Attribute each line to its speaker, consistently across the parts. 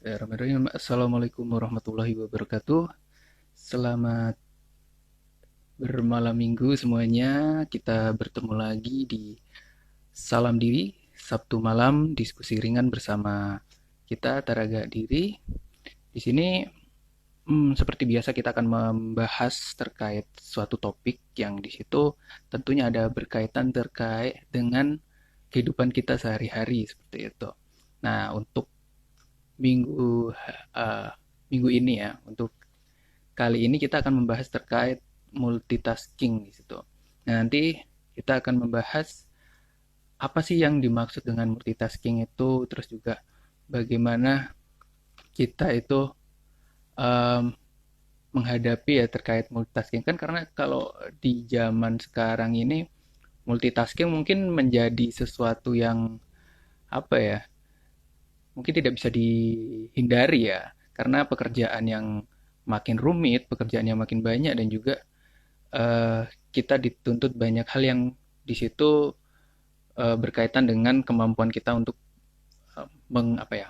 Speaker 1: Bismillahirrahmanirrahim. Assalamualaikum warahmatullahi wabarakatuh. Selamat bermalam minggu semuanya. Kita bertemu lagi di Salam Diri, Sabtu malam, diskusi ringan bersama kita Taraga Diri. Di sini seperti biasa kita akan membahas terkait suatu topik yang di situ tentunya ada berkaitan terkait dengan kehidupan kita sehari-hari seperti itu. Nah, untuk minggu eh, minggu ini ya, untuk kali ini kita akan membahas terkait multitasking di situ. Nah, nanti kita akan membahas apa sih yang dimaksud dengan multitasking itu, terus juga bagaimana kita itu em, menghadapi ya terkait multitasking kan karena kalau di zaman sekarang ini multitasking mungkin menjadi sesuatu yang apa ya, mungkin tidak bisa dihindari ya karena pekerjaan yang makin rumit, pekerjaan yang makin banyak dan juga eh, kita dituntut banyak hal yang di situ berkaitan dengan kemampuan kita untuk apa ya,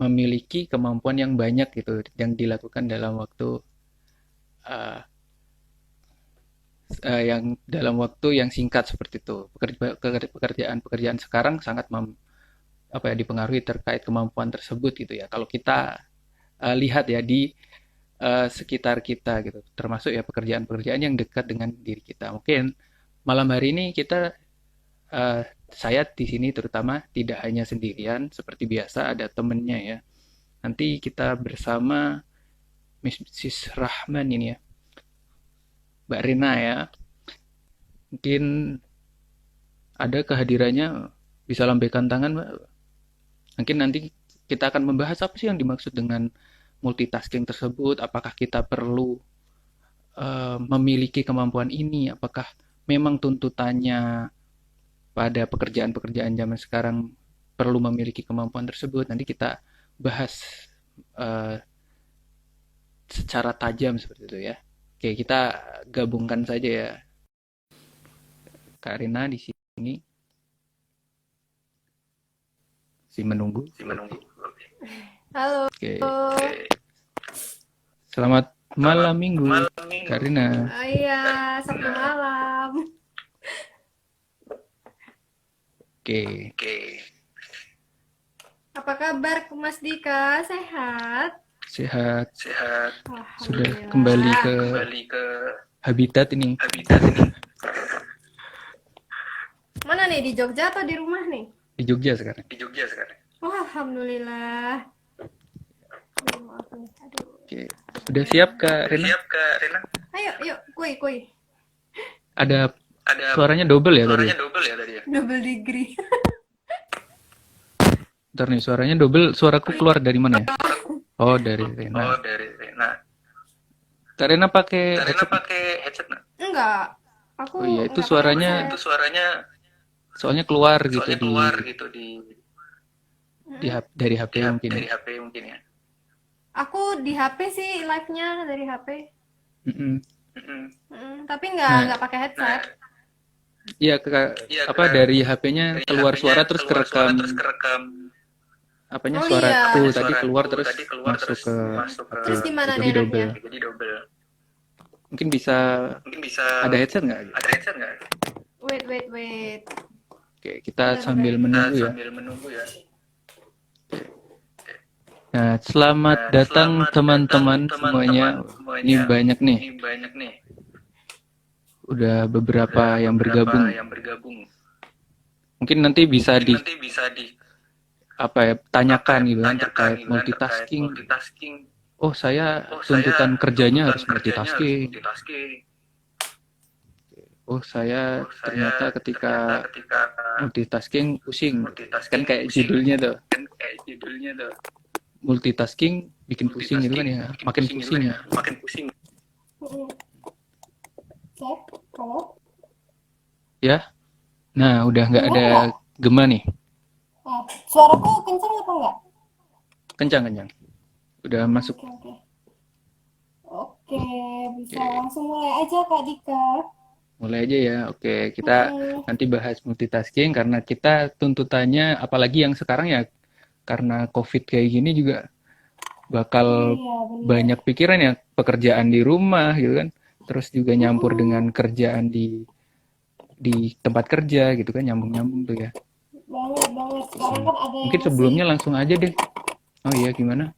Speaker 1: memiliki kemampuan yang banyak gitu yang dilakukan dalam waktu eh, yang dalam waktu yang singkat seperti itu. Pekerjaan sekarang sangat apa ya, dipengaruhi terkait kemampuan tersebut gitu ya. Kalau kita lihat ya di sekitar kita gitu, termasuk ya pekerjaan-pekerjaan yang dekat dengan diri kita. Mungkin malam hari ini kita saya di sini terutama tidak hanya sendirian seperti biasa, ada temennya ya. Nanti kita bersama Mrs. Rahman ini ya, Mbak Rina ya. Mungkin ada kehadirannya, bisa lambaikan tangan Mbak. Mungkin nanti kita akan membahas apa sih yang dimaksud dengan multitasking tersebut. Apakah kita perlu memiliki kemampuan ini? Apakah memang tuntutannya pada pekerjaan-pekerjaan zaman sekarang perlu memiliki kemampuan tersebut? Nanti kita bahas uh, secara tajam seperti itu ya. Oke, kita gabungkan saja ya, Kak Rina di sini si menunggu.
Speaker 2: Si menunggu.
Speaker 3: Halo.
Speaker 1: Oke, selamat
Speaker 2: Selamat
Speaker 1: malam minggu,
Speaker 2: malam
Speaker 1: Kak
Speaker 2: minggu.
Speaker 1: Rina.
Speaker 3: Iya, Sabtu malam.
Speaker 1: Oke,
Speaker 2: Oke,
Speaker 3: Apa kabar Mas Dika? Sehat?
Speaker 1: sehat.
Speaker 2: sehat.
Speaker 1: Sudah
Speaker 3: Alhamdulillah.
Speaker 2: Kembali ke
Speaker 1: habitat ini.
Speaker 2: habitat ini.
Speaker 3: Mana nih, di Jogja atau di rumah nih?
Speaker 1: Di Jogja sekarang.
Speaker 2: Di Jogja sekarang.
Speaker 3: Wah, Alhamdulillah. Aduh, maaf nih. Aduh.
Speaker 1: Oke, udah siap Kak Rina?
Speaker 2: Siap Kak Rina?
Speaker 3: Ayo, yuk, kuy.
Speaker 1: Ada
Speaker 2: Ada
Speaker 1: suaranya double ya tadi?
Speaker 2: suaranya double ya tadi ya?
Speaker 3: Double degree.
Speaker 1: Ntar nih suaranya double, suaraku keluar dari mana ya? Oh, dari
Speaker 2: Oh,
Speaker 1: Rina.
Speaker 2: dari Rina.
Speaker 1: Kak Rina pakai
Speaker 2: Kak Rina
Speaker 1: headset?
Speaker 2: pakai headset nggak?
Speaker 3: Enggak. Aku
Speaker 1: Oh iya, itu
Speaker 3: enggak pakai
Speaker 1: suaranya
Speaker 3: headset.
Speaker 2: Itu suaranya
Speaker 1: soalnya keluar gitu
Speaker 2: soalnya keluar gitu di
Speaker 1: dari HP mungkin
Speaker 2: dari
Speaker 1: ya.
Speaker 2: HP mungkin ya.
Speaker 3: Aku di HP sih live-nya dari HP.
Speaker 1: Mm-mm.
Speaker 3: Tapi
Speaker 1: Nah,
Speaker 3: enggak pakai headset.
Speaker 1: iya
Speaker 2: Iya,
Speaker 1: apa dari HP-nya
Speaker 2: dari
Speaker 1: keluar
Speaker 2: HP-nya
Speaker 1: suara terus
Speaker 2: keluar suara
Speaker 1: kerekam
Speaker 2: terus kerekam
Speaker 1: apanya
Speaker 3: Oh
Speaker 1: suaraku
Speaker 3: iya.
Speaker 1: tadi
Speaker 2: suaraku
Speaker 1: keluar terus
Speaker 2: tadi keluar
Speaker 1: masuk
Speaker 2: terus
Speaker 1: ke
Speaker 2: masuk ke
Speaker 1: HP.
Speaker 3: Terus gimana
Speaker 1: Jadi
Speaker 3: nih
Speaker 1: double.
Speaker 3: enaknya?
Speaker 2: jadi double.
Speaker 1: Mungkin bisa
Speaker 2: Mungkin bisa
Speaker 1: ada headset nggak?
Speaker 2: ada headset nggak?
Speaker 3: Wait.
Speaker 1: Oke, kita
Speaker 3: Bentar.
Speaker 1: sambil
Speaker 2: Kita
Speaker 1: menunggu ya.
Speaker 2: sambil menunggu ya.
Speaker 1: Nah, selamat
Speaker 2: Nah,
Speaker 1: datang
Speaker 2: selamat
Speaker 1: teman-teman
Speaker 2: datang
Speaker 1: semuanya.
Speaker 2: teman-teman
Speaker 1: Ini
Speaker 2: semuanya.
Speaker 1: banyak nih,
Speaker 2: Ini banyak nih.
Speaker 1: udah beberapa
Speaker 2: Udah
Speaker 1: yang
Speaker 2: beberapa
Speaker 1: bergabung.
Speaker 2: yang bergabung.
Speaker 1: Mungkin nanti bisa
Speaker 2: Mungkin
Speaker 1: di
Speaker 2: nanti bisa di
Speaker 1: apa ya, tanyakan gitu kan
Speaker 2: tanyakan
Speaker 1: terkait
Speaker 2: gitu kan terkait
Speaker 1: multitasking.
Speaker 2: multitasking.
Speaker 1: Oh, saya
Speaker 2: Oh,
Speaker 1: tuntutan
Speaker 2: saya
Speaker 1: kerjanya
Speaker 2: tuntutan
Speaker 1: harus
Speaker 2: kerjanya harus
Speaker 1: multitasking.
Speaker 2: multitasking.
Speaker 1: Oh, saya
Speaker 2: Oh,
Speaker 1: ternyata
Speaker 2: saya
Speaker 1: ketika
Speaker 2: ternyata ketika
Speaker 1: multitasking pusing. Kan
Speaker 2: multitasking
Speaker 1: kayak
Speaker 2: pusing.
Speaker 1: judulnya tuh,
Speaker 2: Kan kayak judulnya tuh.
Speaker 1: multitasking bikin pusing gitu kan
Speaker 2: Multitasking
Speaker 1: ya,
Speaker 2: bikin
Speaker 1: makin
Speaker 2: pusing gitu
Speaker 1: pusing
Speaker 2: kan
Speaker 1: ya.
Speaker 2: ya. Makin pusing.
Speaker 3: Cek, halo.
Speaker 1: Ya, nah udah nggak
Speaker 3: Dengar
Speaker 1: ada
Speaker 3: nggak?
Speaker 1: gema nih,
Speaker 3: Suaraku kencang apa enggak?
Speaker 1: kencang. Udah masuk.
Speaker 3: Oke. Oke, bisa
Speaker 1: Oke,
Speaker 3: langsung mulai aja Kak Dika.
Speaker 1: mulai aja ya. Oke, kita
Speaker 3: Mm-mm.
Speaker 1: nanti bahas multitasking karena kita tuntutannya, apalagi yang sekarang ya, karena COVID kayak gini juga bakal
Speaker 3: Iya, benar.
Speaker 1: banyak pikiran ya, pekerjaan di rumah gitu kan, terus juga nyampur dengan
Speaker 3: Mm-mm.
Speaker 1: kerjaan di tempat kerja gitu kan, nyambung-nyambung tuh ya.
Speaker 3: Banget, banget. Sekarang
Speaker 1: Hmm.
Speaker 3: kan ada yang
Speaker 1: Mungkin
Speaker 3: masih,
Speaker 1: sebelumnya langsung aja deh. Oh iya, gimana?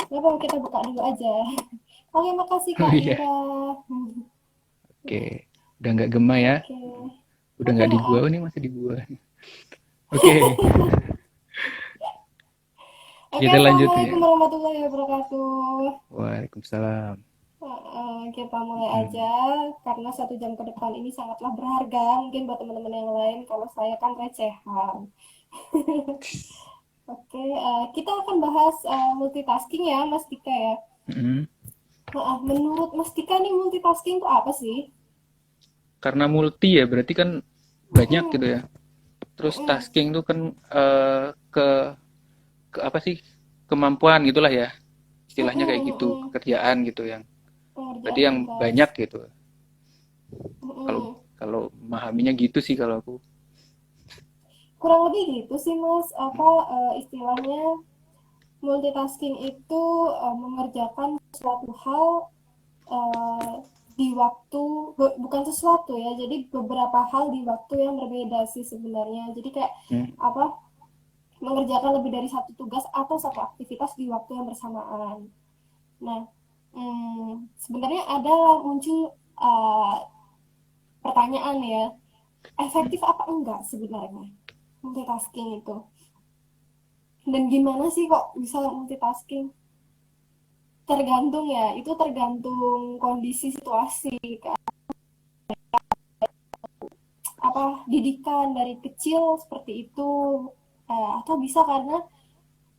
Speaker 3: kenapa kita buka dulu aja? Oke, makasih
Speaker 1: Oh
Speaker 3: Kak
Speaker 1: iya,
Speaker 3: Ira.
Speaker 1: oke. Udah nggak gema ya?
Speaker 3: Oke.
Speaker 1: Udah nggak di gua, oh, ini masih di gua. Oke,
Speaker 3: Oke,
Speaker 1: kita lanjut
Speaker 3: Assalamualaikum
Speaker 1: ya.
Speaker 3: warahmatullahi wabarakatuh.
Speaker 1: Waalaikumsalam.
Speaker 3: Kita mulai
Speaker 1: Hmm.
Speaker 3: aja karena 1 jam ke depan ini sangatlah berharga. Mungkin buat teman-teman yang lain, kalau saya kan recehan. Oke, kita akan bahas multitasking ya, Mas Dika ya.
Speaker 1: Hmm.
Speaker 3: Menurut Mas Dika nih multitasking itu apa sih?
Speaker 1: Karena multi ya, berarti kan banyak gitu
Speaker 3: Mm-mm,
Speaker 1: ya. Terus
Speaker 3: mm-mm,
Speaker 1: tasking tuh kan ke apa sih, kemampuan gitulah ya, istilahnya kayak
Speaker 3: mm-mm,
Speaker 1: gitu,
Speaker 3: mm-mm.
Speaker 1: pekerjaan gitu yang berarti
Speaker 3: Pengerjaan
Speaker 1: yang
Speaker 3: tugas.
Speaker 1: banyak gitu. Kalau
Speaker 3: Mm-mm.
Speaker 1: kalau memahaminya gitu sih kalau aku.
Speaker 3: Kurang lebih gitu sih Mas, apa istilahnya multitasking itu mengerjakan suatu hal eh, di waktu bukan sesuatu ya, jadi beberapa hal di waktu yang berbeda sih sebenarnya. Jadi kayak
Speaker 1: Hmm.
Speaker 3: apa, mengerjakan lebih dari satu tugas atau satu aktivitas di waktu yang bersamaan. Nah, sebenarnya ada muncul uh, pertanyaan ya, efektif apa enggak sebenarnya multitasking itu, dan gimana sih kok bisa multitasking? Tergantung ya, itu tergantung kondisi situasi, apa didikan dari kecil seperti itu, atau bisa karena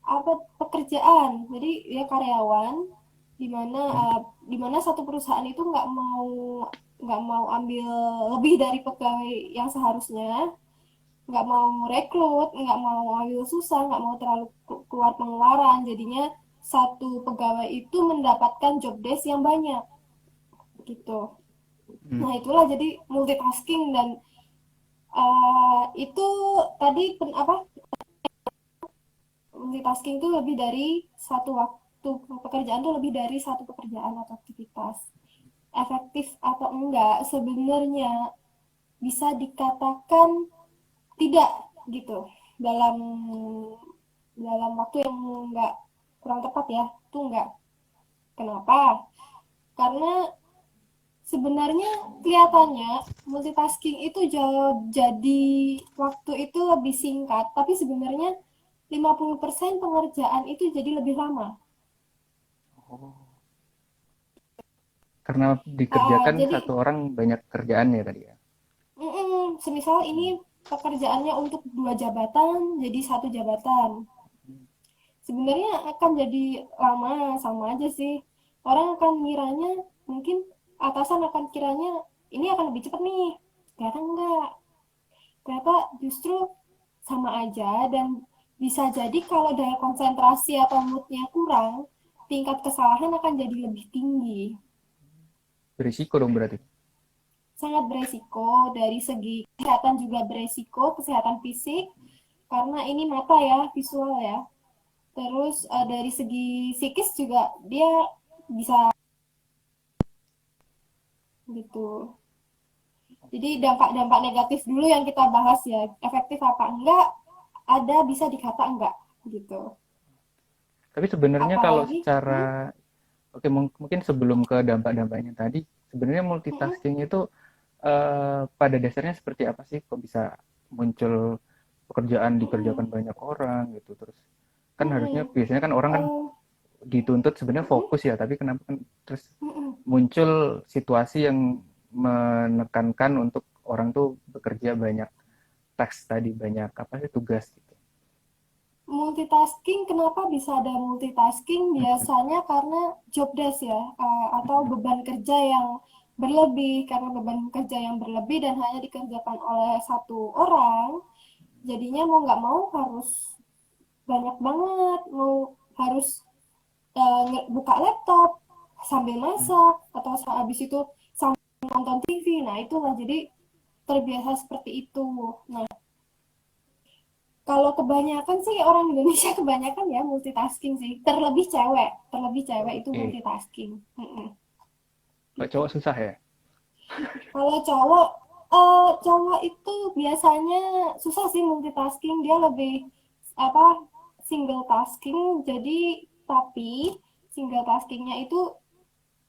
Speaker 3: apa, pekerjaan, jadi ya karyawan, di mana di mana satu perusahaan itu nggak mau ambil lebih dari pegawai yang seharusnya, nggak mau rekrut, nggak mau ambil susah, nggak mau terlalu keluar pengeluaran, jadinya satu pegawai itu mendapatkan job desk yang banyak gitu.
Speaker 1: Hmm.
Speaker 3: Nah itulah jadi multitasking, dan itu tadi apa, multitasking itu lebih dari satu waktu, pekerjaan itu lebih dari satu pekerjaan atau aktivitas. Efektif atau enggak sebenarnya bisa dikatakan tidak gitu, dalam dalam waktu yang enggak, kurang tepat ya, itu enggak. Kenapa? Karena sebenarnya kelihatannya multitasking itu jadi waktu itu lebih singkat, tapi sebenarnya 50% pengerjaan itu jadi lebih lama.
Speaker 1: Oh, karena dikerjakan
Speaker 3: Jadi
Speaker 1: satu orang banyak kerjaan ya tadi ya.
Speaker 3: semisal ini
Speaker 1: Hmm.
Speaker 3: pekerjaannya untuk 2 jabatan jadi satu jabatan, sebenarnya akan jadi lama, sama aja sih. Orang akan ngiranya, mungkin atasan akan kiranya ini akan lebih cepat nih, ternyata enggak, ternyata justru sama aja. Dan bisa jadi kalau daya konsentrasi atau moodnya kurang, tingkat kesalahan akan jadi lebih tinggi.
Speaker 1: Berisiko dong berarti.
Speaker 3: Sangat beresiko, dari segi kesehatan juga beresiko, kesehatan fisik, karena ini mata ya, visual ya. Terus dari segi psikis juga dia bisa gitu. Jadi dampak-dampak negatif dulu yang kita bahas ya, efektif apa enggak, ada bisa dikata enggak gitu.
Speaker 1: Tapi sebenarnya kalau
Speaker 3: Apalagi,
Speaker 1: secara, oke, mungkin sebelum ke dampak-dampaknya tadi, sebenarnya
Speaker 3: mm,
Speaker 1: multitasking itu pada dasarnya seperti apa sih? Kok bisa muncul pekerjaan dikerjakan banyak orang gitu? Terus kan harusnya
Speaker 3: mm,
Speaker 1: biasanya kan orang kan
Speaker 3: uh,
Speaker 1: dituntut sebenarnya
Speaker 3: mm,
Speaker 1: fokus ya, tapi kenapa kan terus
Speaker 3: mm,
Speaker 1: muncul situasi yang menekankan untuk orang tuh bekerja banyak teks tadi, banyak apa sih, tugas gitu.
Speaker 3: multitasking, kenapa bisa ada multitasking?
Speaker 1: Mm-mm.
Speaker 3: Biasanya karena job desk ya, atau beban kerja yang berlebih. Karena beban kerja yang berlebih dan hanya dikerjakan oleh satu orang, jadinya mau nggak mau harus banyak banget, mau harus buka laptop sambil masak, atau habis itu sambil nonton TV. Nah itulah, jadi terbiasa seperti itu. Nah Kalau kebanyakan sih orang Indonesia kebanyakan ya multitasking sih. Terlebih cewek itu
Speaker 1: Oke.
Speaker 3: multitasking. Mm-mm,
Speaker 1: Kalau
Speaker 3: gitu.
Speaker 1: cowok susah ya?
Speaker 3: Kalau cowok itu biasanya susah sih multitasking. Dia lebih apa single tasking. Jadi tapi single taskingnya itu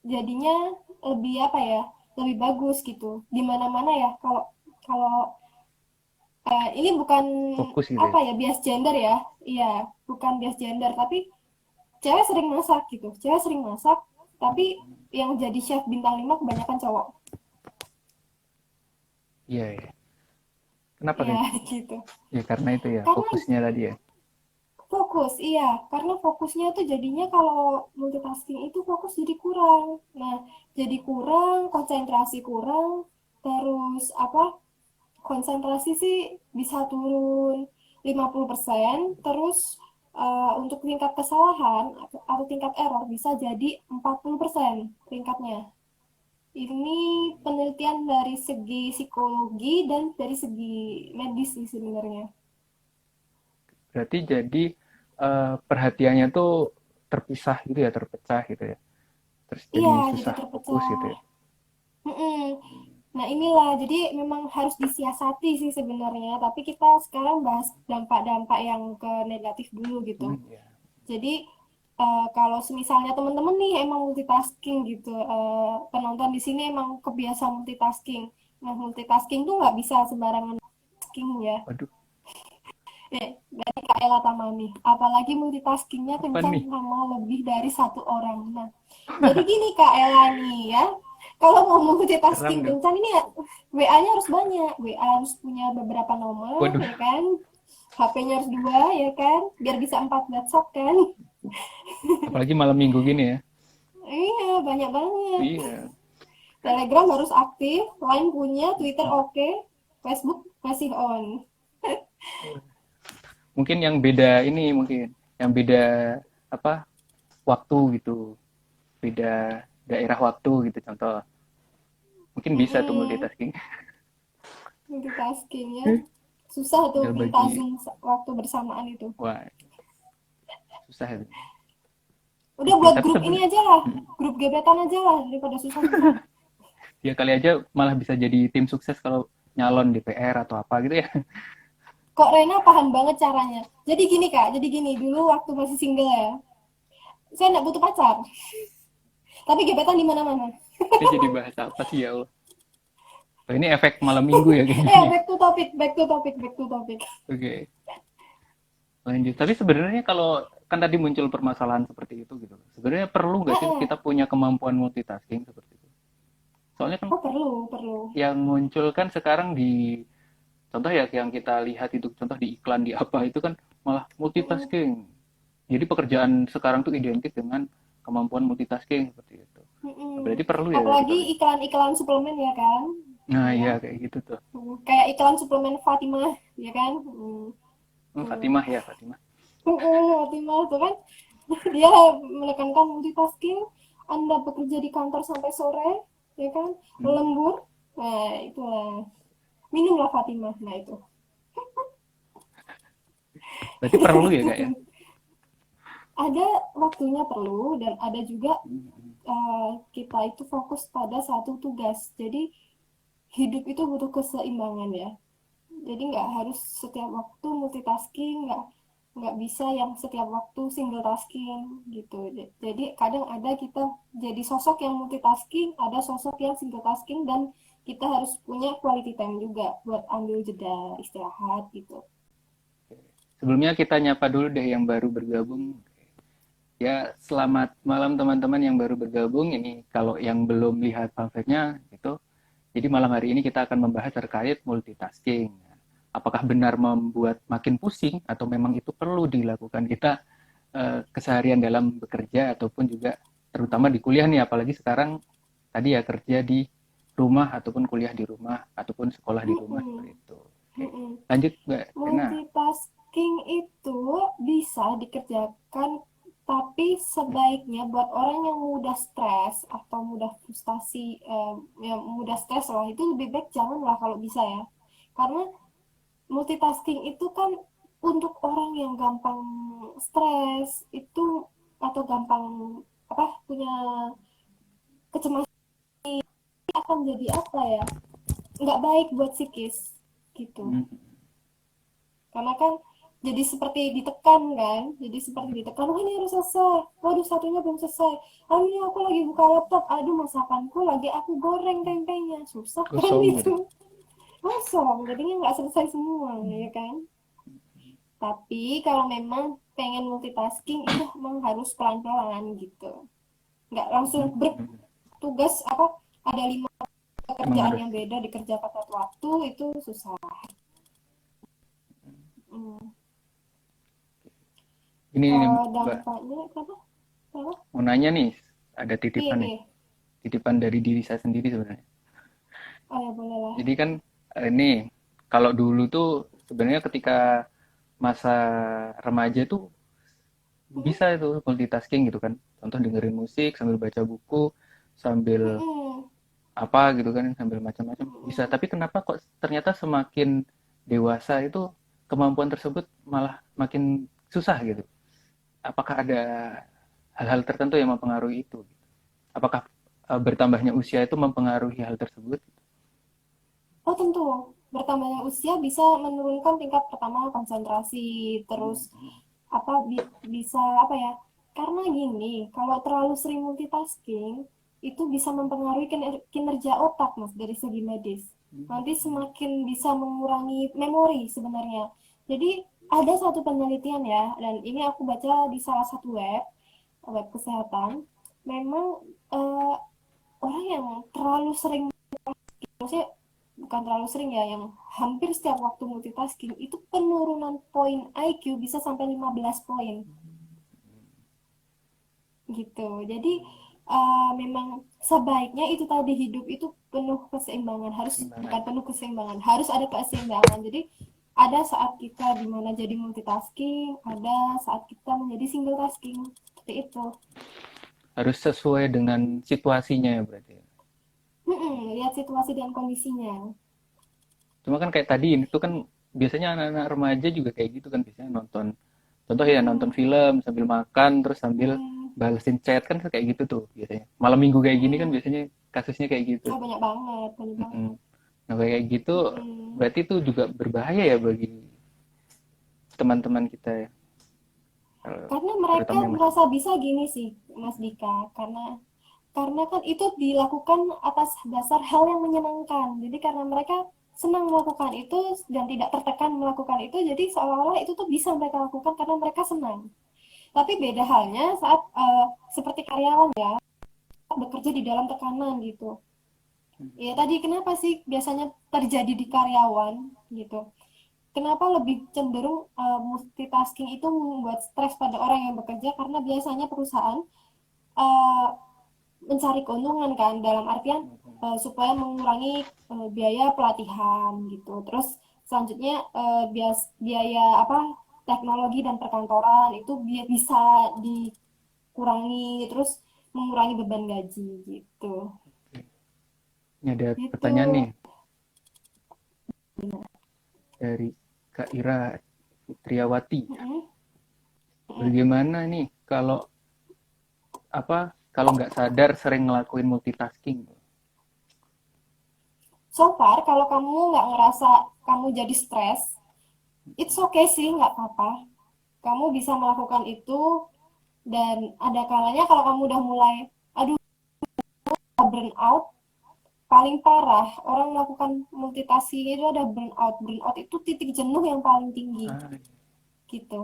Speaker 3: jadinya lebih apa ya? Lebih bagus gitu. Di mana-mana ya. Kalau kalau ini bukan
Speaker 1: Fokus gitu
Speaker 3: apa
Speaker 1: ya?
Speaker 3: ya bias gender ya. Iya, bukan bias gender tapi cewek sering masak gitu. Cewek sering masak tapi yang jadi chef bintang 5 kebanyakan cowok.
Speaker 1: Iya, iya. Kenapa
Speaker 3: Iya,
Speaker 1: kayak
Speaker 3: gitu.
Speaker 1: ya karena itu ya,
Speaker 3: Karena
Speaker 1: fokusnya tadi ya.
Speaker 3: fokus, iya. Karena fokusnya tuh jadinya kalau multitasking itu fokus jadi kurang. Nah, jadi kurang, konsentrasi kurang, terus apa? Konsentrasi sih bisa turun 50%, terus untuk tingkat kesalahan atau tingkat error bisa jadi 40% tingkatnya. Ini penelitian dari segi psikologi dan dari segi medis sih sebenarnya.
Speaker 1: Berarti jadi perhatiannya tuh terpisah gitu ya, terpecah gitu ya. Terus jadi
Speaker 3: Iya, jadi
Speaker 1: susah fokus
Speaker 3: terpecah.
Speaker 1: gitu ya.
Speaker 3: Mm-mm. Nah inilah, jadi memang harus disiasati sih sebenarnya. Tapi kita sekarang bahas dampak-dampak yang ke negatif dulu gitu.
Speaker 1: Ya.
Speaker 3: Jadi kalau misalnya teman-teman nih emang multitasking gitu, penonton di sini emang kebiasa multitasking. Nah multitasking tuh nggak bisa sembarangan tasking ya.
Speaker 1: Waduh,
Speaker 3: Dari Kak Ela Tamami. Apalagi multitaskingnya
Speaker 1: apa
Speaker 3: kencang
Speaker 1: nih?
Speaker 3: sama lebih dari satu orang. Nah, jadi gini Kak Ela nih ya. Kalau mau multitasking
Speaker 1: Seram dong.
Speaker 3: kencang ini ya, WA-nya harus banyak. WA harus punya beberapa nomor
Speaker 1: Waduh,
Speaker 3: ya kan. HP-nya harus dua ya kan. Biar bisa 4 WhatsApp kan.
Speaker 1: apalagi malam minggu gini ya.
Speaker 3: Iya, banyak banget.
Speaker 1: Iya.
Speaker 3: Telegram harus aktif, Line punya, Twitter oke, Facebook masih on.
Speaker 1: Mungkin yang beda ini mungkin yang beda apa waktu gitu, beda daerah waktu gitu contoh. Mungkin bisa tuh
Speaker 3: Mm-mm.
Speaker 1: multitasking.
Speaker 3: Multitasking ya. Susah tuh
Speaker 1: Tinggal
Speaker 3: minta
Speaker 1: bagi,
Speaker 3: Zoom waktu bersamaan itu.
Speaker 1: wah susah itu.
Speaker 3: Udah
Speaker 1: Oke,
Speaker 3: buat
Speaker 1: tapi
Speaker 3: grup ini
Speaker 1: sebenarnya
Speaker 3: aja lah. Grup gebetan aja lah daripada susah-susah.
Speaker 1: ya kali aja malah bisa jadi tim sukses kalau nyalon DPR atau apa gitu ya.
Speaker 3: Kok Rena paham banget caranya. Jadi gini Kak, jadi gini. Dulu waktu masih single ya. Saya nggak butuh pacar. Tapi gebetan di mana-mana.
Speaker 1: Ini jadi bahasa apa sih ya Allah. Oh, ini efek malam minggu ya kayaknya nih.
Speaker 3: Back to topic, back to topic, back to topic.
Speaker 1: Oke, lanjut. Tapi sebenarnya kalau kan tadi muncul permasalahan seperti itu gitu. Sebenarnya perlu nggak sih kita punya kemampuan multitasking seperti itu? Soalnya kan
Speaker 3: Oh perlu, perlu.
Speaker 1: yang muncul kan sekarang di contoh ya yang kita lihat itu contoh di iklan di apa itu kan malah
Speaker 3: Mm-mm.
Speaker 1: multitasking. Jadi pekerjaan sekarang tuh identik dengan kemampuan multitasking seperti itu. Nah,
Speaker 3: Mm-mm.
Speaker 1: berarti perlu ya berarti
Speaker 3: Apalagi
Speaker 1: kalau itu.
Speaker 3: iklan-iklan suplemen ya kan.
Speaker 1: Nah,
Speaker 3: Ya.
Speaker 1: iya kayak gitu tuh.
Speaker 3: Kayak iklan suplemen Fatimah, ya kan?
Speaker 1: Fatimah ya, Fatimah.
Speaker 3: Fatimah tuh kan dia menekankan multitasking. Anda bekerja di kantor sampai sore, ya kan?
Speaker 1: Hmm.
Speaker 3: Lembur. Nah, itulah. Minumlah Fatimah. Nah, itu.
Speaker 1: Berarti perlu ya kak ya.
Speaker 3: Ada waktunya perlu dan ada juga
Speaker 1: Hmm.
Speaker 3: kita itu fokus pada satu tugas. Jadi hidup itu butuh keseimbangan ya. Jadi nggak harus setiap waktu multitasking, nggak bisa yang setiap waktu single tasking gitu. Jadi kadang ada kita jadi sosok yang multitasking, ada sosok yang single tasking dan kita harus punya quality time juga buat ambil jeda istirahat gitu.
Speaker 1: Sebelumnya kita nyapa dulu deh yang baru bergabung. Ya, selamat malam teman-teman yang baru bergabung. Ini kalau yang belum lihat pamfletnya itu. Jadi malam hari ini kita akan membahas terkait multitasking. Apakah benar membuat makin pusing atau memang itu perlu dilakukan kita keseharian dalam bekerja ataupun juga terutama di kuliah nih, apalagi sekarang tadi ya kerja di rumah ataupun kuliah di rumah ataupun sekolah di rumah
Speaker 3: Mm-mm.
Speaker 1: seperti itu. Oke.
Speaker 3: Mm-mm.
Speaker 1: Lanjut Mbak Rena.
Speaker 3: Multitasking itu bisa dikerjakan, tapi sebaiknya buat orang yang mudah stres atau mudah frustasi, yang mudah stres lah, itu lebih baik janganlah kalau bisa ya. Karena multitasking itu kan untuk orang yang gampang stres itu atau gampang punya kecemasan akan jadi apa ya, nggak baik buat psikis gitu.
Speaker 1: Hmm.
Speaker 3: Karena kan jadi seperti ditekan kan, jadi seperti ditekan, wah ini harus selesai, waduh satunya belum selesai, aduh ini aku lagi buka laptop, aduh masakanku lagi aku goreng tempenya, susah kan
Speaker 1: Kosong gitu.
Speaker 3: itu, kosong jadinya nggak selesai semua ya kan. Tapi kalau memang pengen multitasking itu memang harus pelan-pelan gitu, nggak langsung
Speaker 1: Hmm.
Speaker 3: bertugas ada 5
Speaker 1: Emang
Speaker 3: pekerjaan
Speaker 1: harus.
Speaker 3: yang beda dikerjakan satu waktu, itu susah. Hmm.
Speaker 1: Ini Mbak,
Speaker 3: Dampaknya apa? Apa?
Speaker 1: mau nanya nih, ada
Speaker 3: Iya,
Speaker 1: titipan nih,
Speaker 3: iya.
Speaker 1: titipan dari diri saya sendiri sebenarnya.
Speaker 3: Oh ya boleh lah.
Speaker 1: Jadi kan ini kalau dulu tuh sebenarnya ketika masa remaja tuh
Speaker 3: Mm-mm,
Speaker 1: bisa itu multitasking gitu kan. Contoh dengerin musik sambil baca buku, sambil
Speaker 3: mm-mm,
Speaker 1: apa gitu kan, sambil macam-macam bisa.
Speaker 3: mm-mm.
Speaker 1: Tapi kenapa kok ternyata semakin dewasa itu kemampuan tersebut malah makin susah gitu? Apakah ada hal-hal tertentu yang mempengaruhi itu? Apakah bertambahnya usia itu mempengaruhi hal tersebut?
Speaker 3: Oh tentu, bertambahnya usia bisa menurunkan tingkat pertama konsentrasi, terus bisa ya? Karena gini, kalau terlalu sering multitasking itu bisa mempengaruhi kinerja otak mas dari segi medis. Nanti semakin bisa mengurangi memori sebenarnya. Jadi ada satu penelitian ya, dan ini aku baca di salah satu web kesehatan. Memang eh, orang yang terlalu sering, maksudnya bukan terlalu sering ya, yang hampir setiap waktu multitasking itu penurunan poin IQ bisa sampai 15 poin gitu. Jadi memang sebaiknya itu tadi, hidup itu penuh keseimbangan, harus
Speaker 1: Keseimbangan.
Speaker 3: bukan penuh keseimbangan, harus ada keseimbangan. Jadi ada saat kita dimana jadi multitasking, ada saat kita menjadi single tasking, seperti itu.
Speaker 1: Harus sesuai dengan situasinya ya berarti.
Speaker 3: Lihat situasi dan kondisinya.
Speaker 1: Cuma kan kayak tadi itu kan biasanya anak-anak remaja juga kayak gitu kan biasanya nonton. Contoh ya nonton
Speaker 3: Mm-mm.
Speaker 1: film sambil makan terus sambil
Speaker 3: Mm-mm.
Speaker 1: balesin chat kan kayak gitu tuh biasanya. Malam minggu kayak gini kan
Speaker 3: Mm-mm.
Speaker 1: biasanya kasusnya kayak gitu.
Speaker 3: Oh, banyak banget, banyak
Speaker 1: Mm-mm.
Speaker 3: banget.
Speaker 1: Nah kayak gitu
Speaker 3: Mm-mm.
Speaker 1: berarti itu juga berbahaya ya bagi teman-teman kita ya.
Speaker 3: Karena mereka
Speaker 1: Terutama yang masih.
Speaker 3: merasa bisa gini sih, Mas Dika, karena kan itu dilakukan atas dasar hal yang menyenangkan. Jadi karena mereka senang melakukan itu dan tidak tertekan melakukan itu, jadi seolah-olah itu tuh bisa mereka lakukan karena mereka senang. Tapi beda halnya saat seperti karyawan ya, bekerja di dalam tekanan gitu. Ya tadi kenapa sih biasanya terjadi di karyawan gitu? Kenapa lebih cenderung multitasking itu membuat stres pada orang yang bekerja? Karena biasanya perusahaan uh, mencari keuntungan kan, dalam artian supaya mengurangi biaya pelatihan gitu. Terus selanjutnya biaya teknologi dan perkantoran itu bisa dikurangi, terus mengurangi beban gaji gitu.
Speaker 1: Ini ada
Speaker 3: Gitu.
Speaker 1: pertanyaan nih dari Kak Ira Fitriawati.
Speaker 3: Mm-mm.
Speaker 1: Bagaimana nih kalau apa kalau nggak sadar sering ngelakuin multitasking?
Speaker 3: So far kalau kamu nggak ngerasa kamu jadi stres, it's okay sih, nggak apa-apa. Kamu bisa melakukan itu, dan ada kalanya kalau kamu udah mulai, aduh, burn out, paling parah orang melakukan multitasking itu ada burnout. Burnout itu titik jenuh yang paling tinggi
Speaker 1: Ah,
Speaker 3: gitu.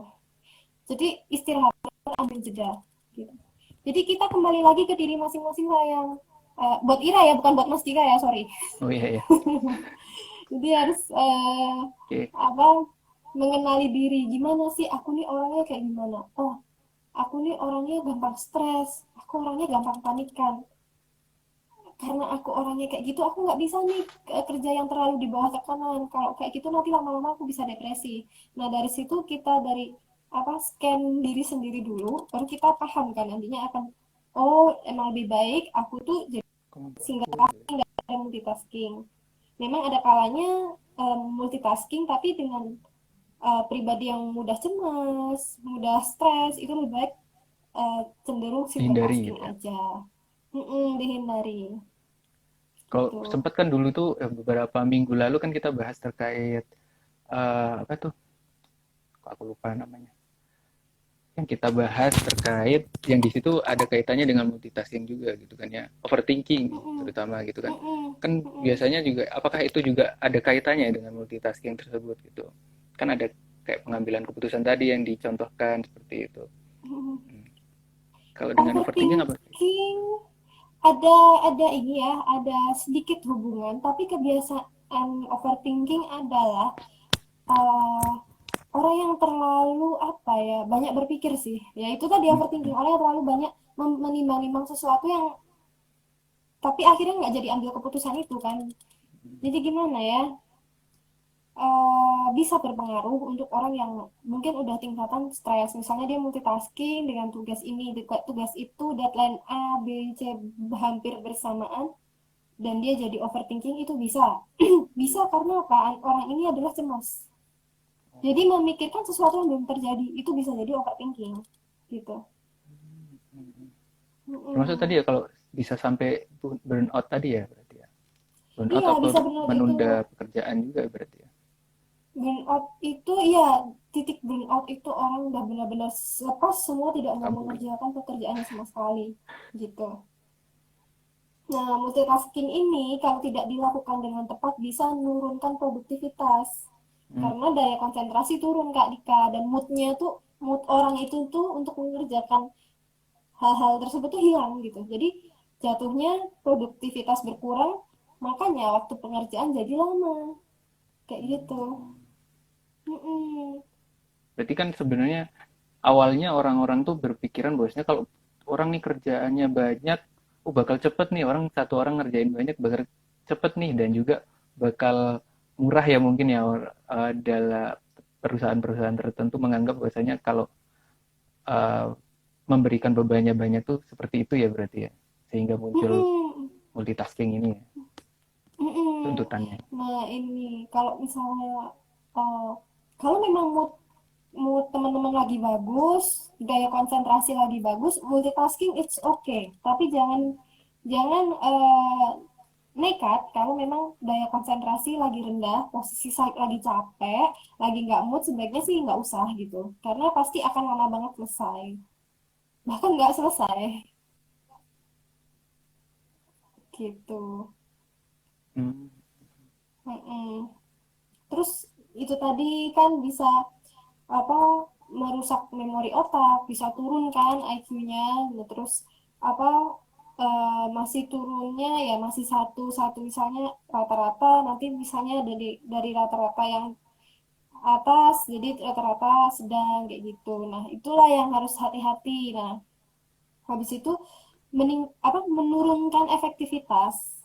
Speaker 3: Jadi istirahat, ambil jeda gitu. Jadi kita kembali lagi ke diri masing-masing lah, yang buat Ira ya, bukan buat Mas Dika ya, sorry.
Speaker 1: oh iya ya.
Speaker 3: Jadi harus
Speaker 1: Oke.
Speaker 3: apa mengenali diri, gimana sih aku nih orangnya kayak gimana. Oh, aku nih orangnya gampang stres, aku orangnya gampang panikan. Karena aku orangnya kayak gitu, aku nggak bisa nih kerja yang terlalu di bawah tekanan. Kalau kayak gitu nanti lama-lama aku bisa depresi. Nah dari situ kita dari scan diri sendiri dulu, baru kita paham kan nantinya akan, oh emang lebih baik aku tuh jadi single tasking, nggak ada multitasking. Memang ada kalanya multitasking tapi dengan pribadi yang mudah cemas, mudah stres, itu lebih baik cenderung simple
Speaker 1: Dihindari
Speaker 3: tasking
Speaker 1: gitu ya.
Speaker 3: aja. Dihindari
Speaker 1: Kalau
Speaker 3: gitu.
Speaker 1: sempat kan dulu tuh beberapa minggu lalu kan kita bahas terkait apa tuh? Kok aku lupa namanya. Yang kita bahas terkait yang di situ ada kaitannya dengan multitasking juga gitu kan ya. Overthinking
Speaker 3: Mm-mm,
Speaker 1: terutama gitu kan.
Speaker 3: mm-mm,
Speaker 1: Kan
Speaker 3: mm-mm,
Speaker 1: biasanya juga apakah itu juga ada kaitannya dengan multitasking tersebut gitu. Kan ada kayak pengambilan keputusan tadi yang dicontohkan seperti itu.
Speaker 3: mm-mm.
Speaker 1: Hmm. Kalau dengan overthinking apa?
Speaker 3: Overthinking ada ini ya, ada sedikit hubungan, tapi kebiasaan overthinking adalah eh, orang yang terlalu apa ya, banyak berpikir sih. Ya itu tadi
Speaker 1: Hmm, hmm,
Speaker 3: overthinking, orang yang terlalu banyak menimbang-nimbang sesuatu yang tapi akhirnya nggak jadi ambil keputusan itu kan. Jadi gimana ya? Bisa berpengaruh untuk orang yang mungkin udah tingkatan stres. Misalnya dia multitasking dengan tugas ini, tugas itu, deadline A, B, C hampir bersamaan, dan dia jadi overthinking itu bisa. Bisa karena apa? Orang ini adalah cemas. Jadi memikirkan sesuatu yang belum terjadi, itu bisa jadi overthinking. Gitu.
Speaker 1: hmm. Termasuk tadi
Speaker 3: Mm-mm.
Speaker 1: ya kalau bisa sampai burnout tadi ya berarti ya. Burnout
Speaker 3: Iya,
Speaker 1: atau
Speaker 3: bisa benar itu.
Speaker 1: menunda pekerjaan juga berarti ya.
Speaker 3: Burnout itu, iya, titik burnout itu orang udah benar-benar lepas semua, tidak mau
Speaker 1: Kabur.
Speaker 3: mengerjakan pekerjaannya sama sekali. Gitu. Nah, multitasking ini kalau tidak dilakukan dengan tepat bisa menurunkan produktivitas.
Speaker 1: Hmm.
Speaker 3: Karena daya konsentrasi turun Kak Dika, dan moodnya tuh, mood orang itu tuh untuk mengerjakan hal-hal tersebut tuh hilang gitu. Jadi jatuhnya produktivitas berkurang, makanya waktu pengerjaan jadi lama. Kayak gitu. Mm-mm.
Speaker 1: Berarti kan sebenarnya awalnya orang-orang tuh berpikiran bahwasanya kalau orang nih kerjaannya banyak, oh bakal cepet nih orang satu orang ngerjain banyak bakal cepet nih dan juga bakal murah ya mungkin ya dalam perusahaan-perusahaan tertentu menganggap bahwasanya kalau uh, memberikan bebannya banyak tuh seperti itu ya berarti ya sehingga muncul
Speaker 3: Mm-mm.
Speaker 1: multitasking ini ya
Speaker 3: Mm-mm.
Speaker 1: tuntutannya.
Speaker 3: Nah ini kalau misalnya uh, kalau memang mood mood teman-teman lagi bagus, gaya konsentrasi lagi bagus, multitasking it's okay. Tapi jangan jangan nekat kalau memang daya konsentrasi lagi rendah, posisi lagi capek, lagi nggak mood, sebaiknya sih nggak usah gitu. Karena pasti akan lama banget selesai. Bahkan nggak selesai gitu.
Speaker 1: Hmm.
Speaker 3: Mm-mm. Terus itu tadi kan bisa apa, merusak memori otak, bisa turun kan IQ-nya. Nah, terus apa, masih turunnya ya masih satu satu misalnya rata-rata, nanti misalnya dari rata-rata yang atas jadi rata-rata sedang kayak gitu. Nah, itulah yang harus hati-hati. Nah, habis itu menurunkan efektivitas